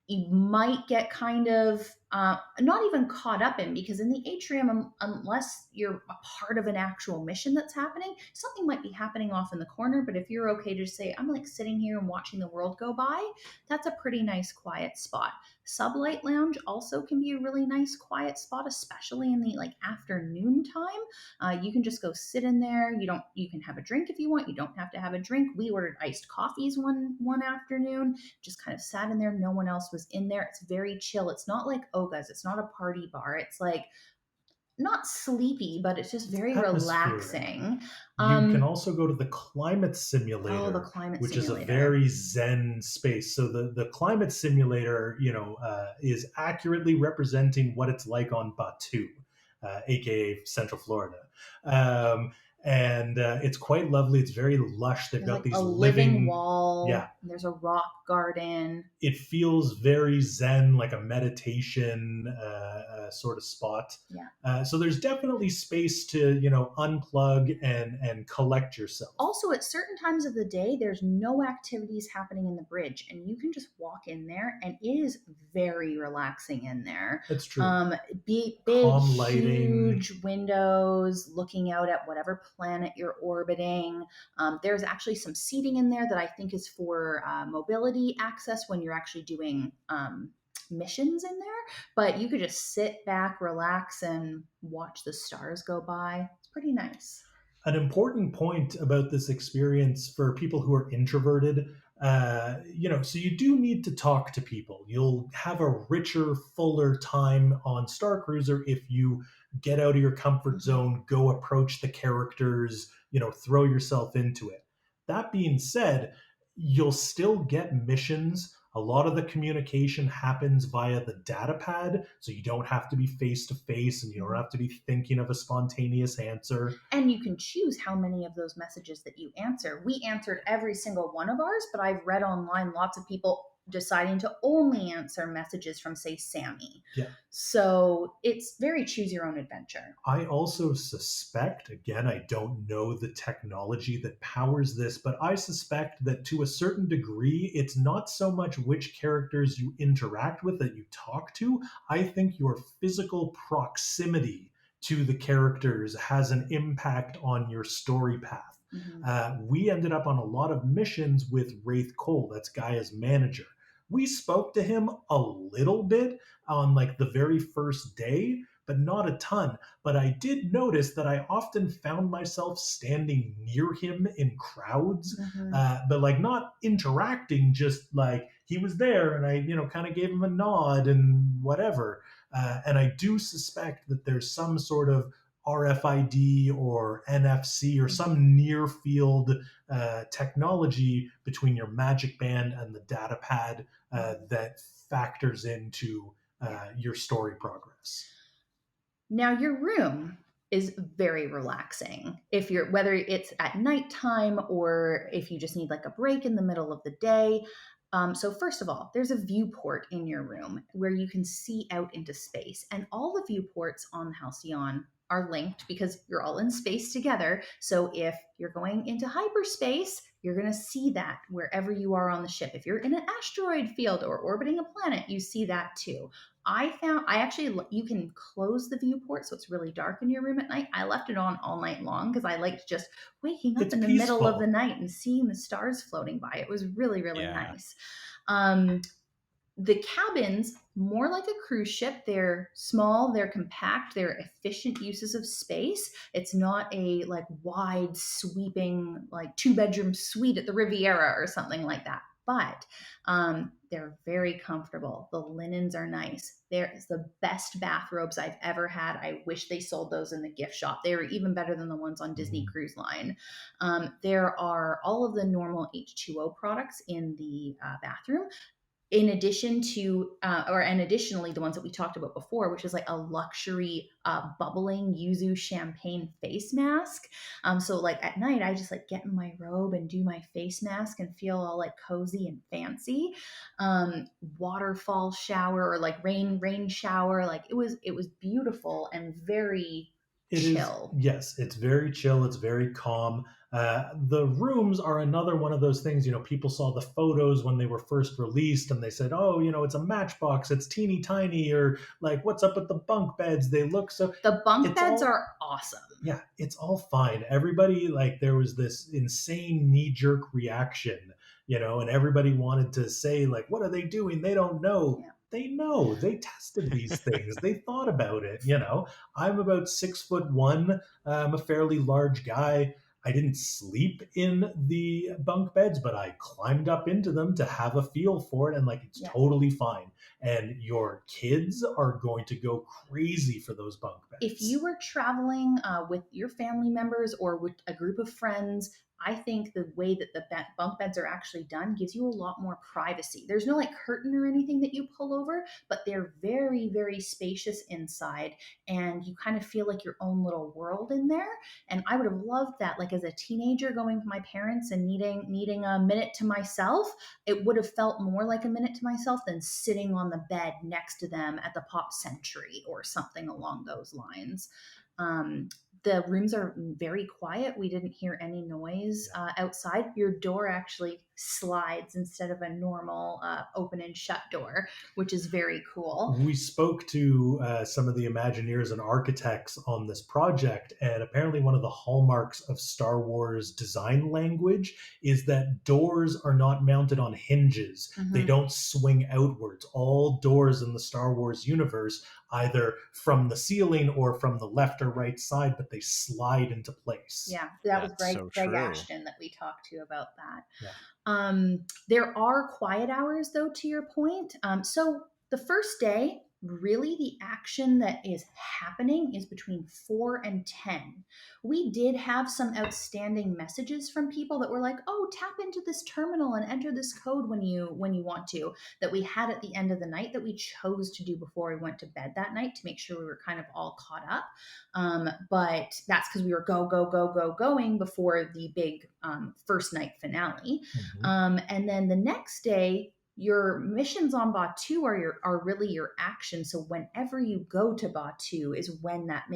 You might get kind of not even caught up in, because in the atrium, unless you're a part of an actual mission that's happening, something might be happening off in the corner. But if you're okay to say, I'm like sitting here and watching the world go by, that's a pretty nice quiet spot. Sublight Lounge also can be a really nice quiet spot, especially in the like afternoon time. You can just go sit in there. You can have a drink if you want. You don't have to have a drink. We ordered iced coffees one afternoon, just kind of sat in there. No one else was in there. It's very chill. It's not like Oga's. It's not a party bar. It's like not sleepy, but it's just It's very atmospheric. relaxing. You can Um, also go to the climate oh, the simulator, climate which is a simulator. very zen space. So the climate simulator, is accurately representing what it's like on Batuu, aka Central Florida. Um, and it's quite lovely. It's very lush. They've There's got like a these living living, wall. yeah, And there's a rock garden. it feels very zen, like a meditation sort of spot. Yeah. So there's definitely space to unplug and collect yourself. Also, at certain times of the day, there's no activities happening in the bridge, and you can just walk in there, and it is very relaxing in there. That's true. Um, big, Calm lighting. huge windows looking out at whatever planet you're orbiting. There's actually some seating in there that I think is for mobility access when you're actually doing missions in there. But you could just sit back, relax, and watch the stars go by. It's pretty nice. An important point about this experience for people who are introverted, so you do need to talk to people. You'll have a richer, fuller time on Star Cruiser if you get out of your comfort Mhm. zone, go approach the characters, throw yourself into it. That being said, you'll still get missions. A lot of the communication happens via the data pad, so you don't have to be face to face and you don't Mhm. have to be thinking of a spontaneous answer. And you can choose how many of those messages that you answer. We answered every single one of ours, but I've read online lots of people deciding to only answer messages from, say, Sammy. Yeah. So it's very choose your own adventure. I also suspect, again, I don't know the technology that powers this, but I suspect that to a certain degree, it's not so much which characters you interact with that you talk to. I think your physical proximity to the characters has an impact on your story path. Mhm. We ended up on a lot of missions with Wraith Cole, that's Gaia's manager. We spoke to him a little bit on like the very first day, but not a ton. But I did notice that I often found myself standing near him in crowds, Mhm. but like not interacting, just like he was there and I, kind of gave him a nod and whatever. And I do suspect that there's some sort of RFID or NFC or Mhm. some near field technology between your Magic Band and the data pad Mhm. that factors into Yeah. your story progress. Now your room is very relaxing. If you're whether it's at nighttime or if you just need like a break in the middle of the day. So first of all, there's a viewport in your room where you can see out into space, and all the viewports on Halcyon are linked because you're all in space together. So if you're going into hyperspace, you're going to see that wherever you are on the ship. If you're in an asteroid field or orbiting a planet, you see that too. I actually, you can close the viewport so it's really dark in your room at night. I left it on all night long because I liked just waking up It's in the middle of the peaceful. night and seeing the stars floating by. It was really, really Yeah. nice. Um, the cabins, more like a cruise ship. They're small, they're compact, they're efficient uses of space. It's not a like wide sweeping like two-bedroom suite at the Riviera or something like that. But they're very comfortable. The linens are nice. They're the best bathrobes I've ever had. I wish they sold those in the gift shop. They were even better than the ones on Disney Mm. Cruise Line. There are all of the normal H2O products in the bathroom, in addition to and additionally the ones that we talked about before, which is like a luxury bubbling yuzu champagne face mask. So like at night I just like get in my robe and do my face mask and feel all like cozy and fancy. Waterfall shower or like rain shower, like it was beautiful and very It is, chill. yes, it's very chill, it's very calm. The rooms are another one of those things, people saw the photos when they were first released and they said, oh, it's a matchbox, it's teeny tiny, or like, what's up with the bunk beds? They look so, The bunk it's beds all, are awesome. yeah, it's all fine. Everybody, like, there was this insane knee jerk reaction, and everybody wanted to say, like, what are they doing? They don't know. Yeah. They know. They tested these things. They thought about it. I'm about 6'1". I'm a fairly large guy. I didn't sleep in the bunk beds, but I climbed up into them to have a feel for it, and like it's Yeah. totally fine. And your kids are going to go crazy for those bunk If you beds. were traveling with your family members or with a group of friends, I think the way that the bunk beds are actually done gives you a lot more privacy. There's no like curtain or anything that you pull over, but they're very, very spacious inside, and you kind of feel like your own little world in there. And I would have loved that, like as a teenager going with my parents and needing a minute to myself. It would have felt more like a minute to myself than sitting on the bed next to them at the Pop Century or something along those lines. Um, the rooms are very quiet. We didn't hear any noise outside. Your door actually slides instead of a normal open and shut door, which is very cool. We spoke to some of the Imagineers and architects on this project, and apparently, one of the hallmarks of Star Wars design language is that doors are not mounted on hinges. They Mm-hmm. don't swing outwards. All doors in the Star Wars universe, either from the ceiling or from the left or right side, but they slide into place. Yeah, that was That's so Greg true. Ashton that we talked to about that. Yeah. There are quiet hours, though, to your point. So the first day, really the action that is happening is between 4 and 10. We did have some outstanding messages from people that were like, oh, tap into this terminal and enter this code when you want to, that we had at the end of the night that we chose to do before we went to bed that night to make sure we were kind of all caught up. But that's because we were going before the big first night finale. Mhm. And then the next day, your missions on Batuu are really your action. So whenever you go to Batuu is when that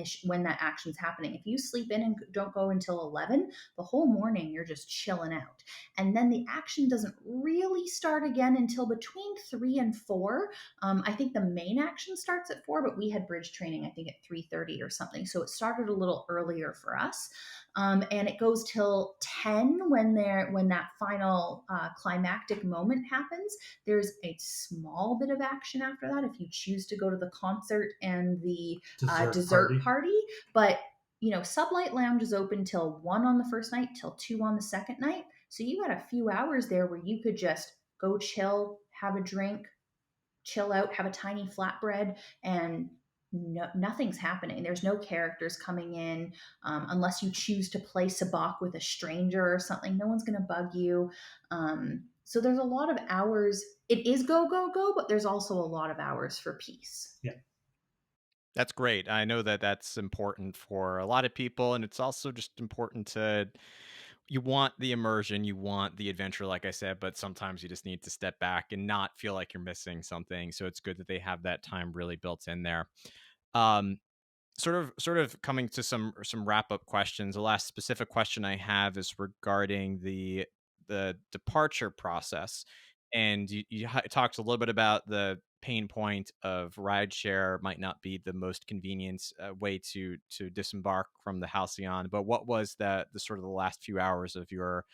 action's happening. If you sleep in and don't go until 11, the whole morning you're just chilling out. And then the action doesn't really start again until between 3 and 4. I think the main action starts at 4, but we had bridge training I think at 3:30 or something. So it started a little earlier for us. And it goes till 10 when that final climactic moment happens. There's a small bit of action after that if you choose to go to the concert and the dessert party. But Sublight Lounge is open till 1 on the first night, till 2 on the second night. So you had a few hours there where you could just go chill, have a drink, chill out, have a tiny flatbread, and nothing's happening. There's no characters coming in unless you choose to play sabacc with a stranger or something. No one's going to bug you. So there's a lot of hours. It is go, go, go, but there's also a lot of hours for peace. Yeah. That's great. I know that that's important for a lot of people, and it's also just important to you want the immersion, you want the adventure, like I said, but sometimes you just need to step back and not feel like you're missing something. So it's good that they have that time really built in there. Um, sort of coming to some wrap up questions. The last specific question I have is regarding the departure process, and you talked a little bit about the pain point of rideshare might not be the most convenient way to disembark from the Halcyon. But what was the sort of the last few hours of your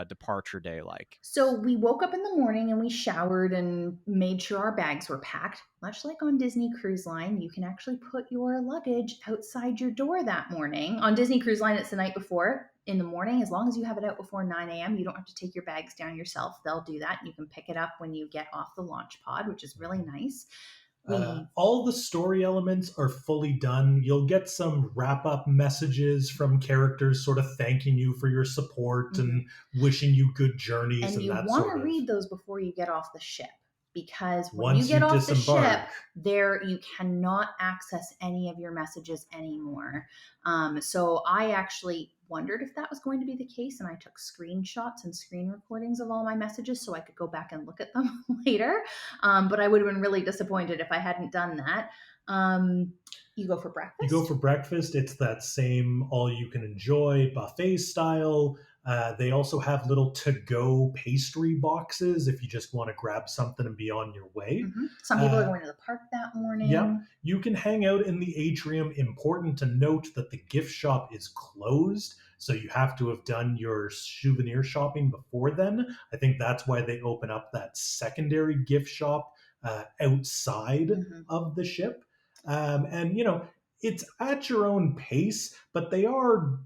departure day like? So we woke up in the morning and we showered and made sure our bags were packed. Much like on Disney Cruise Line, you can actually put your luggage outside your door that morning. On Disney Cruise Line, it's the night before. In the morning, as long as you have it out before 9 a.m., you don't have to take your bags down yourself. They'll do that. You can pick it up when you get off the launch pod, which is really nice. We All the story elements are fully done. You'll get some wrap up messages from characters sort of thanking you for your support Mhm. and wishing you good journeys And and you that want sort to of. read those before you get off the ship, because when you Once get you off the ship, disembark, there you cannot access any of your messages anymore. So I actually wondered if that was going to be the case, and I took screenshots and screen recordings of all my messages so I could go back and look at them later. But I would have been really disappointed if I hadn't done that. You go for you go breakfast. for breakfast. It's that same all you can enjoy buffet style. They also have little to go pastry boxes if you just want to grab something and be on your way. Some people are Uh, going to the park that Yep. morning. You can hang out in the atrium. Important to note that the gift shop is closed. So you have to have done your souvenir shopping before then. I think that's why they open up that secondary gift shop outside Mhm. of the ship. And it's at your own pace, but they are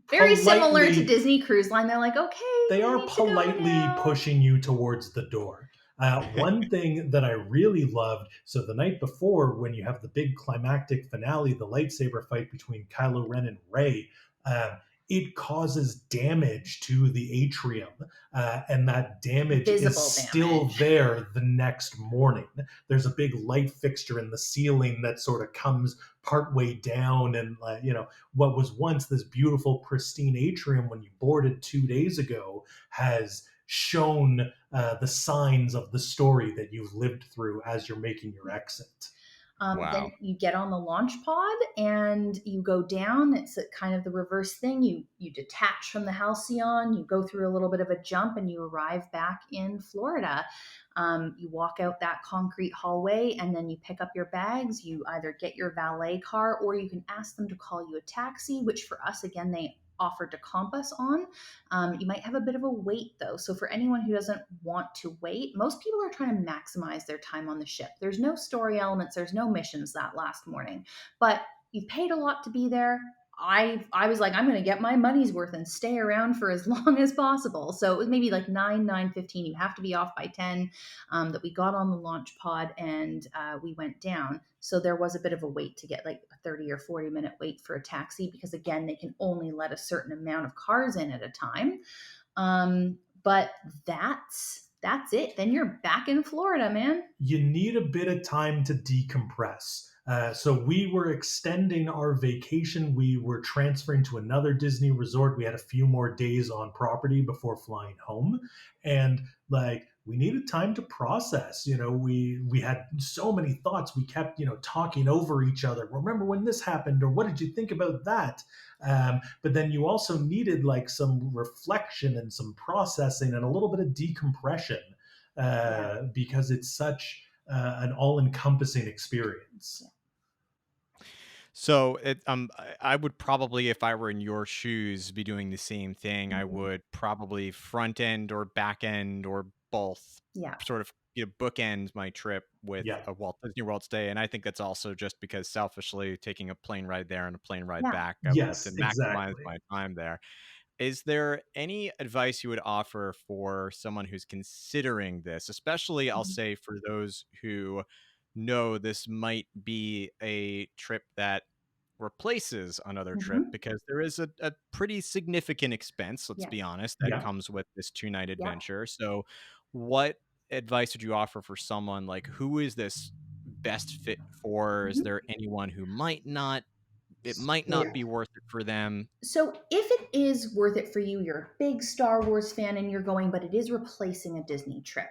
Very similar to politely Disney Cruise Line. They're like, okay, they you are need to go politely now. pushing you towards the door. One thing that I really loved, so the night before, when you have the big climactic finale, the lightsaber fight between Kylo Ren and Rey, um, it causes damage to the atrium, and that damage is Visible still damage. there the next morning. There's a big light fixture in the ceiling that sort of comes partway down, and what was once this beautiful, pristine atrium when you boarded 2 days ago has shown the signs of the story that you've lived through as you're making your exit. Wow. Then you get on the launch pod and you go down. It's a kind of the reverse thing. You detach from the Halcyon, you go through a little bit of a jump, and you arrive back in Florida. You walk out that concrete hallway, and then you pick up your bags. You either get your valet car, or you can ask them to call you a taxi, which for us, again, they offered to comp us on. You might have a bit of a wait though. So for anyone who doesn't want to wait, most people are trying to maximize their time on the ship. There's no story elements, there's no missions that last morning, but you've paid a lot to be there. I was like, I'm going to get my money's worth and stay around for as long as possible. So it was maybe like 9:15. You have to be off by 10. That we got on the launch pod and we went down. So there was a bit of a wait to get like a 30 or 40-minute wait for a taxi because again, they can only let a certain amount of cars in at a time. But that's it. Then you're back in Florida, man. You need a bit of time to decompress. So we were extending our vacation. We were transferring to another Disney resort. We had a few more days on property before flying home, and like we needed time to process. We had so many thoughts. We kept talking over each other. Remember when this happened, or what did you think about that? But then you also needed like some reflection and some processing and a little bit of decompression Yeah. because it's such an all-encompassing experience. So I would probably, if I were in your shoes, be doing the same thing. I Mhm. would probably front end or back end or both, Yeah. sort of bookend my trip with Yeah, a Walt Disney World stay. And I think that's also just because selfishly taking a plane ride there and a plane ride Yeah. back, I would like to yes, maximize exactly. my time there. Is there any advice you would offer for someone who's considering this, especially I'll Mhm. say for those who know this might be a trip that replaces another trip Mhm. because there is a pretty significant expense, let's be Yes. honest, that Yeah. comes with this 2 night Yeah. adventure. So, what advice would you offer for someone like who is this best fit for? Is Mhm. there anyone who it might not So be worth it for them? So if it is worth it for you, you're a big Star Wars fan and you're going, but it is replacing a Disney trip.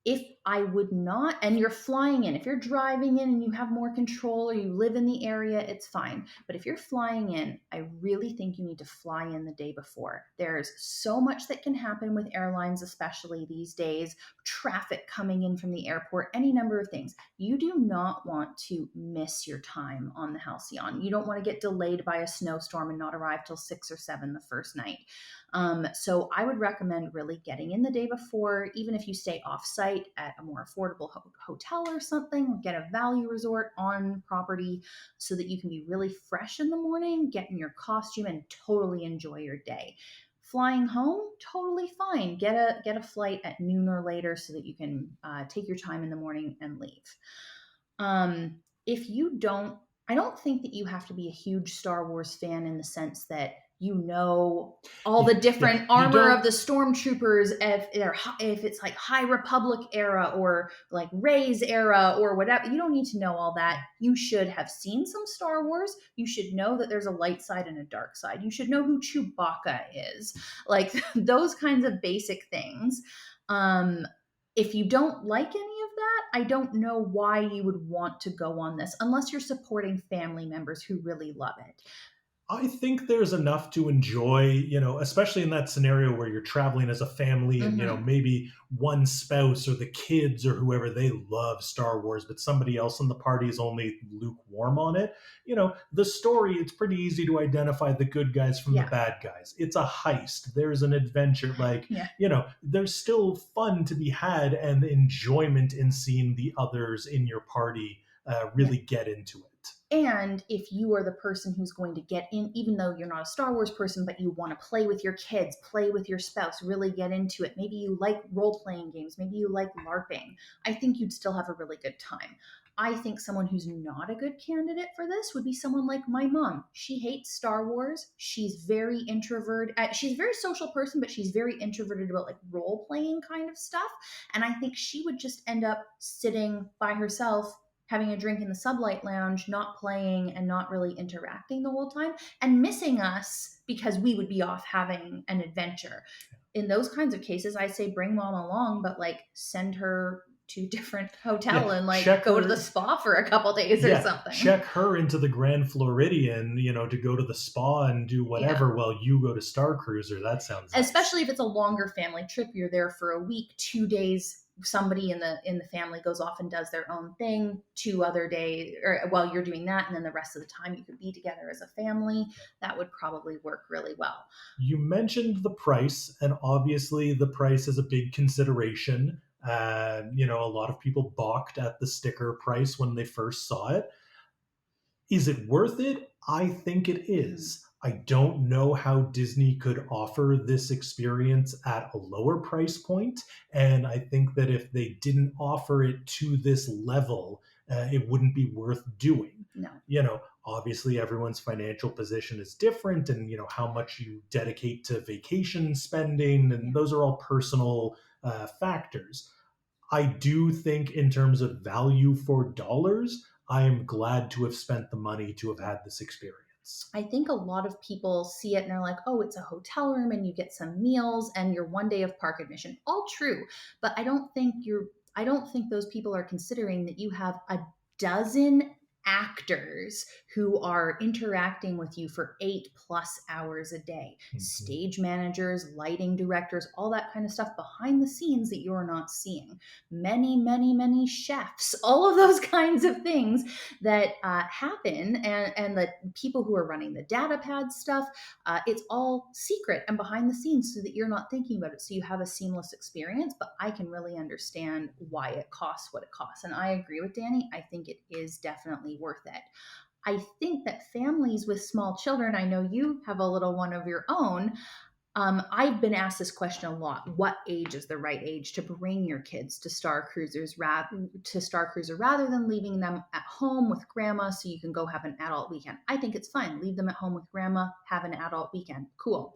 If I would not, and you're flying in, if you're driving in and you have more control or you live in the area, it's fine. But if you're flying in, I really think you need to fly in the day before. There's so much that can happen with airlines, especially these days, traffic coming in from the airport, any number of things. You do not want to miss your time on the Halcyon. You don't want to get delayed by a snowstorm and not arrive till 6 or 7 the first night. So I would recommend really getting in the day before, even if you stay off site at a more affordable hotel or something, get a value resort on property so that you can be really fresh in the morning, get in your costume, and totally enjoy your day. Flying home, totally fine. Get a flight at noon or later so that you can take your time in the morning and leave. If you don't, I don't think that you have to be a huge Star Wars fan in the sense that you know all the yeah, different you armor of don't. the stormtroopers if it's like High Republic era or like Rey's era or whatever. You don't need to know all that. You should have seen some Star Wars. You should know that there's a light side and a dark side. You should know who Chewbacca is. Like those kinds of basic things. Um, if you don't like any of that, I don't know why you would want to go on this unless you're supporting family members who really love it. I think there's enough to enjoy, especially in that scenario where you're traveling as a family and, Mm-hmm. maybe one spouse or the kids or whoever, they love Star Wars, but somebody else in the party is only lukewarm on it. The story, it's pretty easy to identify the good guys from the Yeah. bad guys. It's a heist, there's an adventure. Like, Yeah. there's still fun to be had and enjoyment in seeing the others in your party really get into it. And if you are the person who's going to get in, even though you're not a Star Wars person, but you want to play with your kids, play with your spouse, really get into it. Maybe you like role playing games, maybe you like LARPing. I think you'd still have a really good time. I think someone who's not a good candidate for this would be someone like my mom. She hates Star Wars. She's very introverted. She's a very social person, but she's very introverted about like role playing kind of stuff. And I think she would just end up sitting by herself having a drink in the sublight lounge, not playing and not really interacting the whole time, and missing us because we would be off having an adventure. In those kinds of cases, I say bring mom along, but like send her to a different hotel and like go to the spa for a couple days or something. Check her into the Grand Floridian, to go to the spa and do whatever while you go to Starcruiser. That sounds nice. Especially if it's a longer family trip, you're there for a week, 2 days. Somebody in the family goes off and does their own thing 2 other days, or while you're doing that, and then the rest of the time you could be together as a family. That would probably work really well. You mentioned the price, and obviously the price is a big consideration. A lot of people balked at the sticker price when they first saw it. Is it worth it? I think it is. I don't know how Disney could offer this experience at a lower price point, and I think that if they didn't offer it to this level, it wouldn't be worth doing. No. Obviously everyone's financial position is different, and how much you dedicate to vacation spending, and those are all personal factors. I do think in terms of value for dollars, I am glad to have spent the money to have had this experience. I think a lot of people see it and they're like, oh, it's a hotel room and you get some meals and your 1 day of park admission. All true. But I don't think those people are considering that you have a dozen actors who are interacting with you for 8+ hours a day. Mm-hmm. Stage managers, lighting directors, all that kind of stuff behind the scenes that you're not seeing. Many, many, many chefs, all of those kinds of things that happen, and the people who are running the data pad stuff, it's all secret and behind the scenes so that you're not thinking about it, so you have a seamless experience. But I can really understand why it costs what it costs, and I agree with Danny. I think it is definitely worth it. I think that families with small children, I know you have a little one of your own, I've been asked this question a lot. What age is the right age to bring your kids to Starcruiser rather than leaving them at home with grandma so you can go have an adult weekend? I think it's fine. Leave them at home with grandma, have an adult weekend. Cool.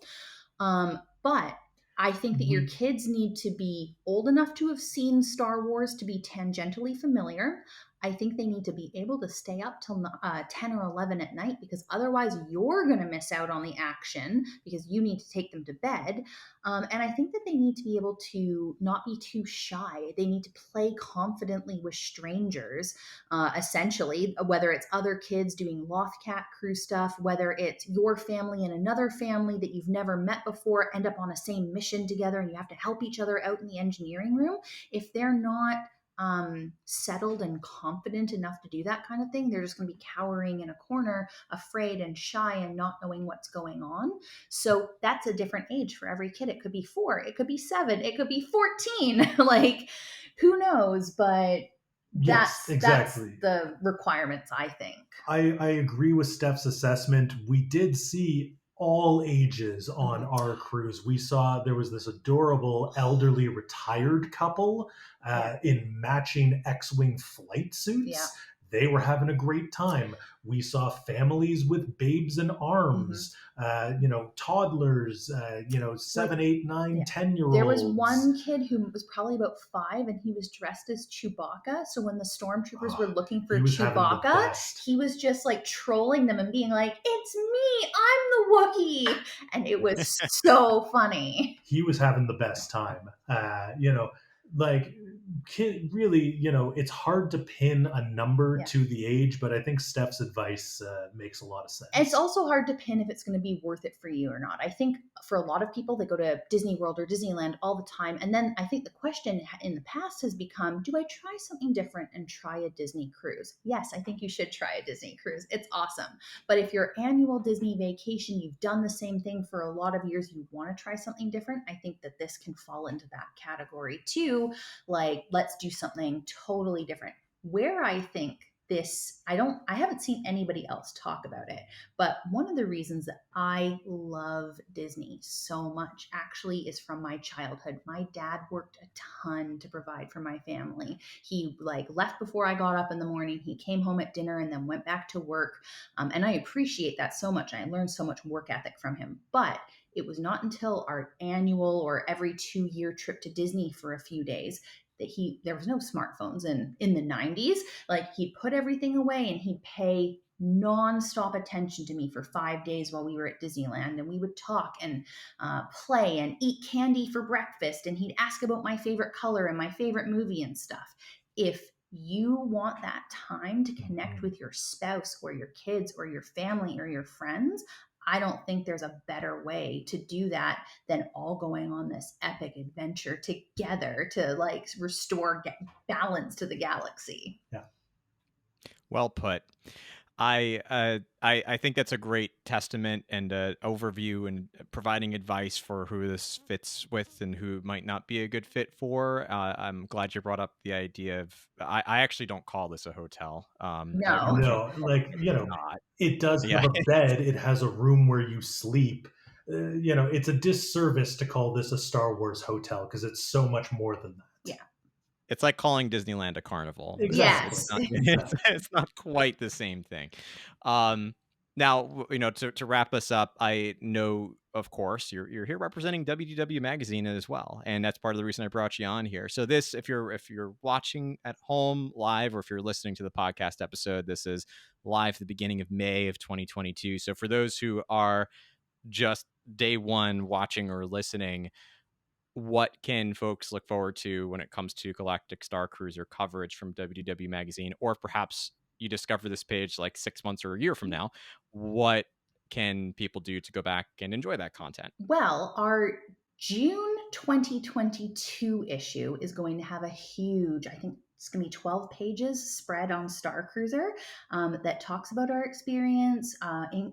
But I think that your kids need to be old enough to have seen Star Wars to be tangentially familiar. I think they need to be able to stay up till 10 or 11 at night, because otherwise you're going to miss out on the action because you need to take them to bed. And I think that they need to be able to not be too shy. They need to play confidently with strangers, essentially, whether it's other kids doing Lothcat crew stuff, whether it's your family and another family that you've never met before end up on a same mission together and you have to help each other out in the engineering room. If they're not settled and confident enough to do that kind of thing, they're just going to be cowering in a corner, afraid and shy and not knowing what's going on. So that's a different age for every kid. It could be 4, it could be 7, it could be 14. Like, who knows? But yes, exactly. That's the requirements, I think. I agree with Steph's assessment. We did see all ages on our cruise. We saw there was this adorable elderly retired couple in matching X-Wing flight suits. Yeah. They were having a great time. We saw families with babes in arms, toddlers, 7, 8, 9, 10-year-olds. There was one kid who was probably about 5, and he was dressed as Chewbacca. So when the stormtroopers were looking for Chewbacca, he was just like trolling them and being like, "It's me, I'm the Wookiee," and it was so funny. He was having the best time. Kid, really, it's hard to pin a number to the age, but I think Steph's advice makes a lot of sense. It's also hard to pin if it's going to be worth it for you or not. I think for a lot of people, they go to Disney World or Disneyland all the time. And then I think the question in the past has become, do I try something different and try a Disney cruise? Yes, I think you should try a Disney cruise. It's awesome. But if your annual Disney vacation, you've done the same thing for a lot of years, you want to try something different, I think that this can fall into that category too. Like, let's do something totally different. Where I think this, I haven't seen anybody else talk about it, but one of the reasons that I love Disney so much actually is from my childhood. My dad worked a ton to provide for my family. He like left before I got up in the morning. He came home at dinner and then went back to work. And I appreciate that so much. I learned so much work ethic from him. But it was not until our annual or every 2 year trip to Disney for a few days that there was no smartphones in the 90s. Like he'd put everything away and he'd pay nonstop attention to me for 5 days while we were at Disneyland, and we would talk and play and eat candy for breakfast, and he'd ask about my favorite color and my favorite movie and stuff. If you want that time to connect with your spouse or your kids or your family or your friends, I don't think there's a better way to do that than all going on this epic adventure together to like restore balance to the galaxy. Yeah. Well put. I think that's a great testament and overview and providing advice for who this fits with and who might not be a good fit for. I'm glad you brought up the idea of. I actually don't call this a hotel. I don't know No. if you. No, like, It's not. it does Yeah, have a bed, it has a room where you sleep. It's a disservice to call this a Star Wars hotel because it's so much more than that. Yeah. it's like calling Disneyland a carnival. Exactly. Yes. It's not quite the same thing. Um, Now, to wrap us up, I know, of course, you're here representing WDW Magazine as well, and that's part of the reason I brought you on here. So this, if you're watching at home live, or if you're listening to the podcast episode, this is live at the beginning of May of 2022. So for those who are just day one watching or listening, what can folks look forward to when it comes to Galactic Starcruiser coverage from WDW Magazine? Or perhaps you discover this page like 6 months or a year from now. What can people do to go back and enjoy that content? Well, our June 2022 issue is going to have a huge, I think it's going to be 12 pages spread on Star Cruiser that talks about our experience,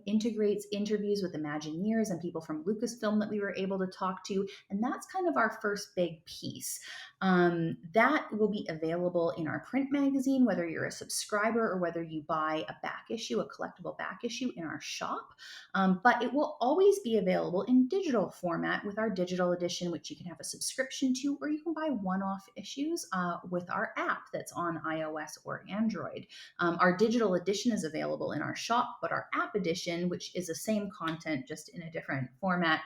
integrates interviews with Imagineers and people from Lucasfilm that we were able to talk to. And that's kind of our first big piece. That will be available in our print magazine, whether you're a subscriber or whether you buy a back issue, a collectible back issue in our shop. But it will always be available in digital format with our digital edition, which you can have a subscription to, or you can buy one-off issues with our app that's on iOS or Android. Our digital edition is available in our shop, but our app edition, which is the same content just in a different format,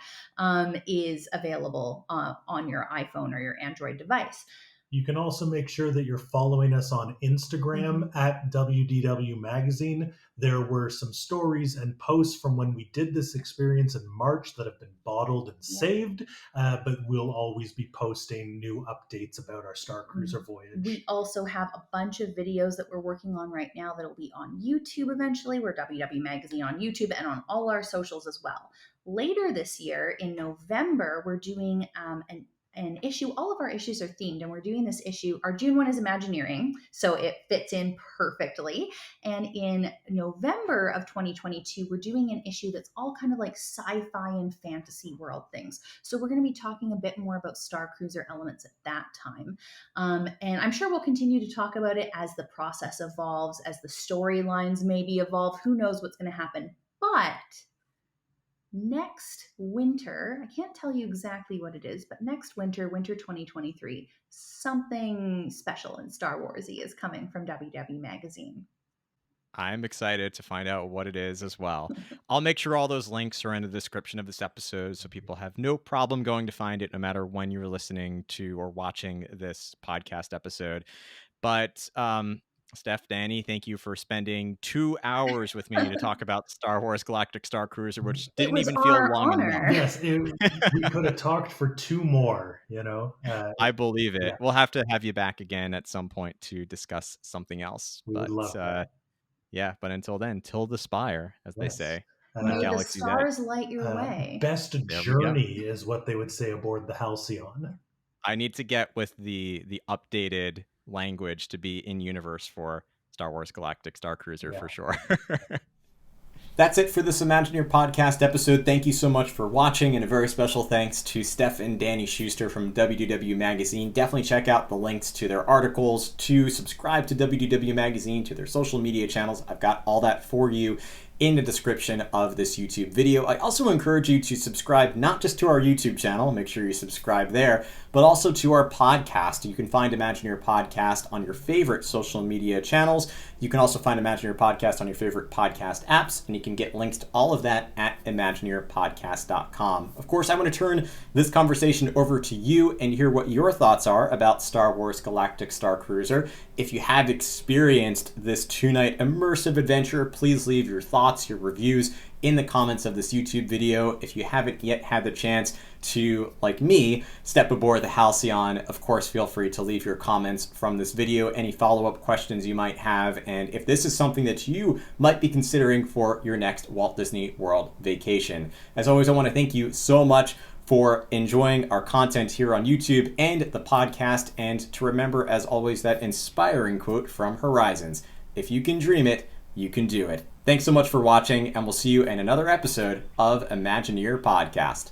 is available on your iPhone or your Android device. You can also make sure that you're following us on Instagram at WDW Magazine. There were some stories and posts from when we did this experience in March that have been bottled and saved, but we'll always be posting new updates about our Star Cruiser voyage. We also have a bunch of videos that we're working on right now that'll be on YouTube eventually. We're WW Magazine on YouTube and on all our socials as well. Later this year, in November, we're doing an issue. All of our issues are themed, and we're doing this issue. Our June one is Imagineering, so it fits in perfectly. And in November of 2022, we're doing an issue that's all kind of like sci-fi and fantasy world things. So we're going to be talking a bit more about Star Cruiser elements at that time. And I'm sure we'll continue to talk about it as the process evolves, as the storylines maybe evolve. Who knows what's going to happen? But next winter, I can't tell you exactly what it is, but next winter, winter 2023, something special and Star Warsy is coming from WW Magazine. I'm excited to find out what it is as well. I'll make sure all those links are in the description of this episode so people have no problem going to find it no matter when you're listening to or watching this podcast episode. But Steph, Danny, thank you for spending 2 hours with me to talk about Star Wars Galactic Starcruiser, which It didn't was even feel our long honor. enough. Yes, we could have talked for two more, I believe it. Yeah. We'll have to have you back again at some point to discuss something else. We would But love that. yeah, but until then, till the spire, as they Yes. say, on May the Galaxy's Edge. stars light your way. Best There we go. journey is what they would say aboard the Halcyon. I need to get with the updated language to be in universe for Star Wars Galactic Starcruiser for sure. That's it for this Imagineer podcast episode. Thank you so much for watching, and a very special thanks to Steph and Danny Schuster from WDW Magazine. Definitely check out the links to their articles, to subscribe to WDW Magazine, to their social media channels. I've got all that for you in the description of this YouTube video. I also encourage you to subscribe not just to our YouTube channel, make sure you subscribe there, but also to our podcast. You can find Imagineer Podcast on your favorite social media channels. You can also find Imagineer Podcast on your favorite podcast apps, and you can get links to all of that at imagineerpodcast.com. Of course, I want to turn this conversation over to you and hear what your thoughts are about Star Wars Galactic Starcruiser. If you have experienced this 2-night immersive adventure, please leave your thoughts, your reviews in the comments of this YouTube video. If you haven't yet had the chance to, like me, step aboard the Halcyon, of course, feel free to leave your comments from this video, any follow-up questions you might have, and if this is something that you might be considering for your next Walt Disney World vacation. As always, I want to thank you so much for enjoying our content here on YouTube and the podcast, and to remember, as always, that inspiring quote from Horizons: if you can dream it, you can do it. Thanks so much for watching, and we'll see you in another episode of Imagineer Podcast.